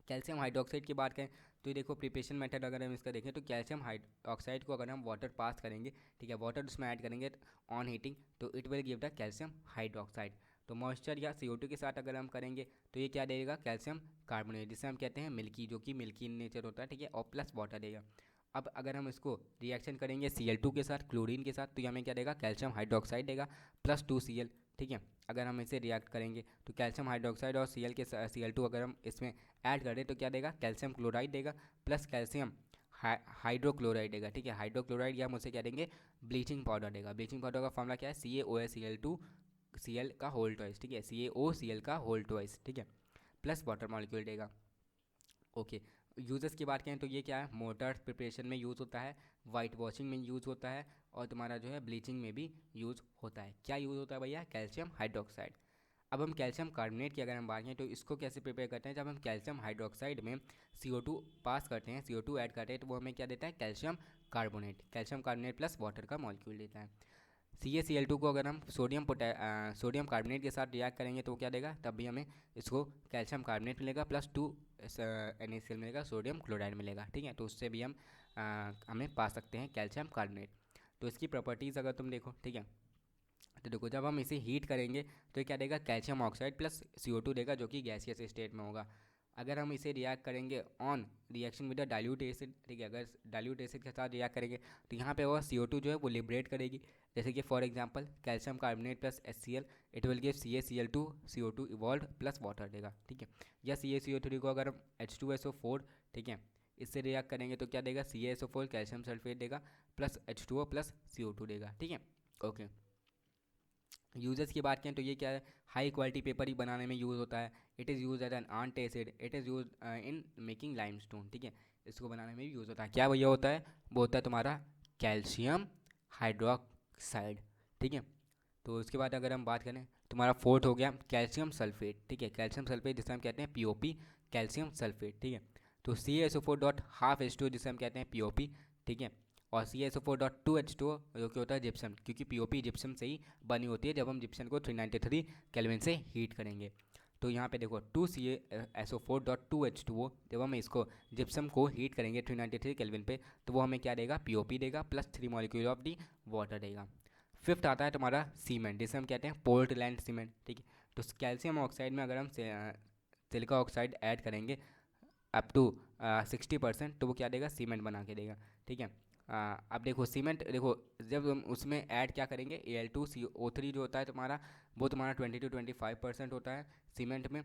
Speaker 2: कैल्शियम हाइड्रोक्साइड की बात करें तो ये देखो प्रिपरेशन मेथड अगर हम इसका देखें तो कैल्शियम हाइड्रोक्साइड को अगर हम वाटर पास करेंगे, ठीक है, वाटर उसमें ऐड करेंगे ऑन हीटिंग, तो it will give the calcium hydroxide. तो मॉइस्चर या CO2 के साथ अगर हम करेंगे तो ये क्या देगा, कैल्शियम कार्बोनेट, जिसे हम कहते हैं मिल्की, जो कि मिल्की इन नेचर होता है। ठीक है, और प्लस वाटर देगा। अब अगर हम इसको रिएक्शन करेंगे Cl2 के साथ, क्लोरीन के साथ, तो ये हमें क्या देगा, कैल्शियम हाइड्रोक्साइड देगा प्लस 2Cl। ठीक है, अगर हम इसे रिएक्ट करेंगे तो कैल्शियम हाइड्रोक्साइड और Cl2 अगर हम इसमें ऐड करें तो क्या देगा, कैल्शियम क्लोराइड देगा प्लस कैल्शियम हाइड्रोक्लोराइड देगा। ठीक है, हाइड्रोक्लोराइड या हम उसे क्या देंगे, ब्लीचिंग पाउडर देगा। ब्लीचिंग पाउडर का फॉर्मूला क्या है, CaOH का होल ट्वाइस। ठीक है, CaOCl का होल ट्वाइस। ठीक है, प्लस वाटर मॉलिक्यूल देगा। ओके, यूजेस की बात करें तो ये क्या है, मोटर्स प्रिपरेशन में यूज़ होता है, वाइट वॉशिंग में यूज़ होता है, और तुम्हारा जो है ब्लीचिंग में भी यूज़ होता है। क्या यूज़ होता है भैया, कैल्शियम हाइड्रोक्साइड। अब हम कैल्शियम कार्बोनेट की अगर हम बात करें तो इसको कैसे प्रिपेयर करते हैं, जब हम कैल्शियम हाइड्रोक्साइड में CO2 पास करते हैं, CO2 ऐड करते हैं, तो वो हमें क्या देता है, calcium carbonate. Calcium carbonate plus water का मॉलिक्यूल देता है। CaCl2 को अगर हम सोडियम कार्बोनेट के साथ रिएक्ट करेंगे तो वो क्या देगा, तब भी हमें इसको कैल्शियम कार्बोनेट मिलेगा प्लस 2 NaCl मिलेगा, सोडियम क्लोराइड मिलेगा। ठीक है, तो उससे भी हम हमें पा सकते हैं कैल्शियम कार्बोनेट। तो इसकी प्रॉपर्टीज़ अगर तुम देखो, ठीक है, तो देखो जब हम इसे हीट करेंगे तो ये क्या देगा, कैल्शियम ऑक्साइड प्लस CO2 देगा, जो कि गैसियस स्टेट में होगा। अगर हम इसे रिएक्ट करेंगे on reaction with the dilute acid, ठीक है, अगर डाइल्यूट एसिड के साथ रिएक्ट करेंगे तो यहाँ पे वो CO2 जो है वो लिबरेट करेगी। जैसे कि for example calcium carbonate plus HCl, it will give CaCl2 CO2 evolve plus water देगा। ठीक है, या CaCO3 को अगर हम H2SO4, ठीक है, इससे रिएक्ट करेंगे तो क्या देगा, CaSO4 कैल्शियम सल्फेट देगा प्लस H2O प्लस CO2 देगा। ठीक है, ओके। यूजेस की बात करें तो ये क्या है, हाई क्वालिटी पेपर ही बनाने में यूज़ होता है। It is use as an antacid, it is use in making limestone. ठीक है, इसको बनाने में भी यूज़ होता है। क्या भैया होता है, वो होता है तुम्हारा कैल्शियम हाइड्रोक्साइड। ठीक है, तो उसके बाद अगर हम बात करें, तुम्हारा फोर्थ हो गया कैल्शियम सल्फेट। ठीक है, कैल्शियम सल्फेट जिसे हम कहते हैं POP, कैल्शियम सल्फेट। ठीक है, तो CaSO4 डॉट हाफ H2 जिसे हम कहते हैं POP। ठीक है, और CaSO4.2H2O जो कि होता है जिप्सम, क्योंकि POP जिप्सम से ही बनी होती है जब हम जिप्सम को 393 केल्विन से हीट करेंगे। तो यहाँ पे देखो 2CaSO4.2H2O, जब हम इसको जिप्सम को हीट करेंगे 393 केल्विन पे, तो वो हमें क्या देगा, POP देगा plus 3 molecule of the water देगा। फिफ्थ आता है तुम्हारा सीमेंट, जिसे हम कहते हैं पोर्टलैंड सीमेंट। ठीक है, तो कैल्शियम ऑक्साइड में अगर हम सिलिका ऑक्साइड ऐड करेंगे अप टू 60%, तो वो क्या देगा, सीमेंट बना के देगा। ठीक है, अब देखो सीमेंट, देखो जब हम उसमें ऐड क्या करेंगे, Al2CO3 जो होता है तुम्हारा, वो तुम्हारा 20 to 25% होता है सीमेंट में,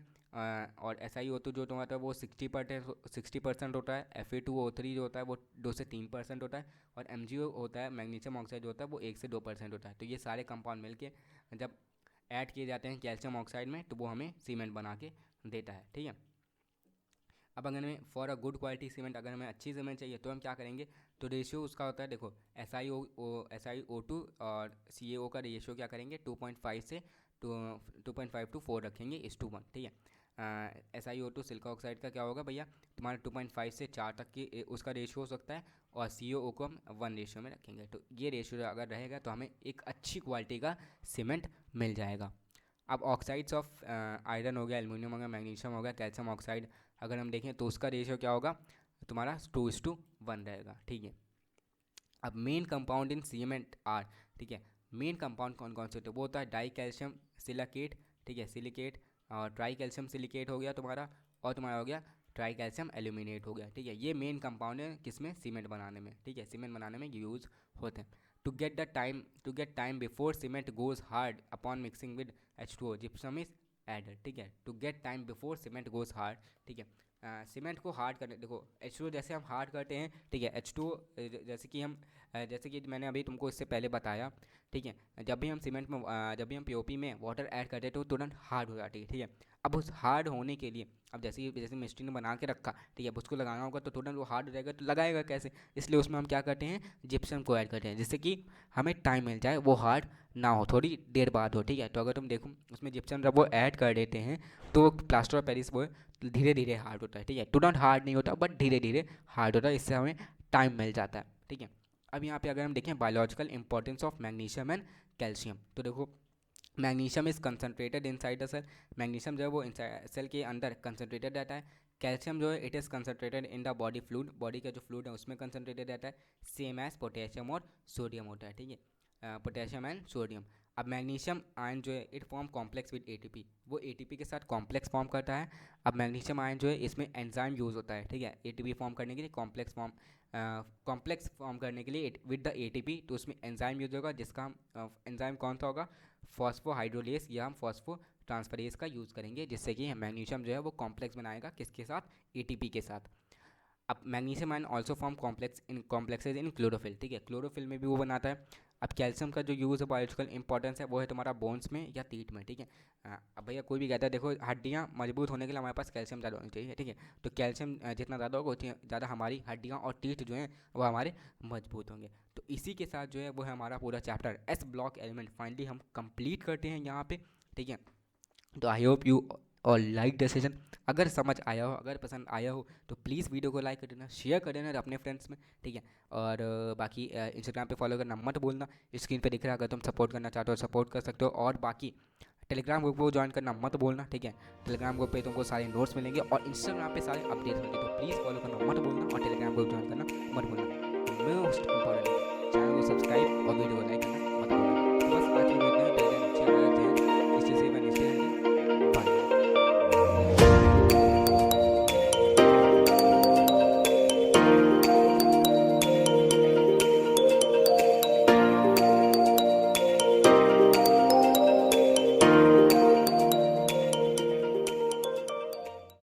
Speaker 2: और SiO2 जो तुम्हारा वो 60% होता है। Fa2O3 जो होता है वो 2 से 3% होता है, और MgO होता है, मैग्नीशियम ऑक्साइड जो होता है वो 1 से 2% होता है। तो ये सारे कंपाउंड मिलके जब ऐड किए जाते हैं कैल्शियम ऑक्साइड में तो वो हमें सीमेंट बना के देता है। ठीक है, अब अगर हमें for a good quality cement, अगर हमें अच्छी सीमेंट चाहिए तो हम क्या करेंगे, तो रेशियो उसका होता है, देखो SiO2 और CaO का रेशियो क्या करेंगे, 2.5 से 2.5 to 4 रखेंगे, 1:1। ठीक है, SiO2 सिलिका ऑक्साइड का क्या होगा भैया, तुम्हारा 2.5 से 4 तक की उसका रेशियो हो सकता है, और CaO को हम 1 रेशियो में रखेंगे। तो ये रेशियो अगर रहेगा तो हमें एक अच्छी क्वालिटी का सीमेंट मिल जाएगा। अब ऑक्साइड्स ऑफ आयरन हो गया, एल्यूमिनियम हो गया, मैग्नीशियम हो गया, कैल्शियम ऑक्साइड अगर हम देखें तो उसका रेशियो क्या होगा, तुम्हारा 2:1 रहेगा, ठीक है। अब main compound in cement are, ठीक है, मेन कंपाउंड कौन कौन से होते हैं, वो होता है डाई कैल्शियम सिलिकेट, ठीक है, सिलिकेट, और ट्राई कैल्शियम सिलिकेट हो गया तुम्हारा, और तुम्हारा हो गया ट्राई कैल्शियम एल्यूमिनेट हो गया, ठीक है। ये मेन कंपाउंड है किसमें, सीमेंट बनाने में, ठीक है, सीमेंट बनाने में यूज़ होते हैं। To get time before cement goes hard upon mixing with H2O gypsum is added, ठीक है। To get time before cement goes hard, ठीक है। सीमेंट को हार्ड करने, देखो H2O जैसे हम हार्ड करते हैं, ठीक है, H2O जैसे कि हम जैसे कि मैंने अभी तुमको इससे पहले बताया, ठीक है, जब भी हम सीमेंट में जब भी हम पीओपी में वाटर ऐड करते हैं तो तुरंत हार्ड हो जाती है, ठीक है। अब उस हार्ड होने के लिए, अब जैसे मिस्त्री ने बना के रखा, ठीक है, अब उसको लगाना होगा तो तुरंत वो हार्ड हो जाएगा, तो लगाएगा कैसे, इसलिए उसमें हम क्या करते हैं, जिप्सम को ऐड करते हैं, जिससे कि हमें टाइम मिल जाए, वो हार्ड ना हो, थोड़ी देर बाद हो, ठीक है। तो अगर तुम देखो उसमें जिप्सम जब वो ऐड कर देते हैं तो प्लास्टर ऑफ पेरिस वो धीरे धीरे हार्ड होता है, ठीक है, तुरंत हार्ड नहीं होता बट धीरे धीरे हार्ड होता है, इससे हमें टाइम मिल जाता है, ठीक है। अब यहाँ पे अगर हम देखें biological importance of magnesium and calcium, तो देखो magnesium is concentrated inside the cell, magnesium जो है वो सेल के अंदर कंसनट्रेटेड रहता है। कैल्शियम जो है it is concentrated in the body fluid, body का जो फ्लूइड है उसमें कंसनट्रेटेड रहता है, सेम एज पोटेशियम और सोडियम होता है, ठीक है, पोटेशियम एंड सोडियम। अब मैग्नीशियम आयन जो है it form complex with ATP, वो एटीपी के साथ कॉम्प्लेक्स फॉर्म करता है। अब मैग्नीशियम आयन जो है इसमें एंजाइम यूज़ होता है, ठीक है, एटीपी फॉर्म करने के लिए, कॉम्प्लेक्स फॉर्म करने के लिए विद द एटीपी, तो उसमें एंजाइम यूज होगा, जिसका हम एंजाइम कौन सा होगा, फॉस्फोहाइड्रोलेस या हम फॉस्फो ट्रांसफरेज का यूज़ करेंगे, जिससे कि मैग्नीशियम जो है वो कॉम्प्लेक्स बनाएगा किसके साथ, एटीपी के साथ। अब magnesium ion also form complexes इन क्लोरोफिल, ठीक है, क्लोरोफिल में भी वो बनाता है। अब कैल्शियम का जो यूज़ है बायोलॉजिकल इंपॉर्टेंस है वो है तुम्हारा बोन्स में या टीथ में, ठीक है। अब भैया कोई भी कहता है देखो हड्डियाँ मजबूत होने के लिए हमारे पास कैल्शियम ज़्यादा होनी चाहिए, ठीक है, तो कैल्शियम जितना ज़्यादा होगा उतनी ज़्यादा हमारी हड्डियाँ और टीथ जो हैं वो हमारे मजबूत होंगे। तो इसी के साथ जो है वो है हमारा पूरा chapter S block element finally हम कंप्लीट करते हैं यहाँ पे, ठीक है। तो आई होप यू और लाइक द सेशन, अगर समझ आया हो, अगर पसंद आया हो तो प्लीज़ वीडियो को लाइक कर देना, शेयर कर देना अपने फ्रेंड्स में, ठीक है। और बाकी इंस्टाग्राम पे फॉलो करना मत भूलना, स्क्रीन पे दिख रहा है, अगर तुम सपोर्ट करना चाहते हो सपोर्ट कर सकते हो। और बाकी टेलीग्राम ग्रुप को ज्वाइन करना मत भूलना, ठीक है, टेलीग्राम ग्रुप पे तुमको सारे नोट्स मिलेंगे और इंस्टाग्राम पे सारे अपडेट्स मिलेंगे, तो प्लीज़ फॉलो करना मत भूलना और टेलीग्राम ग्रुप ज्वाइन करना मत भूलना। मोस्ट इंपॉर्टेंट, चैनल को सब्सक्राइब और वीडियो को लाइक करना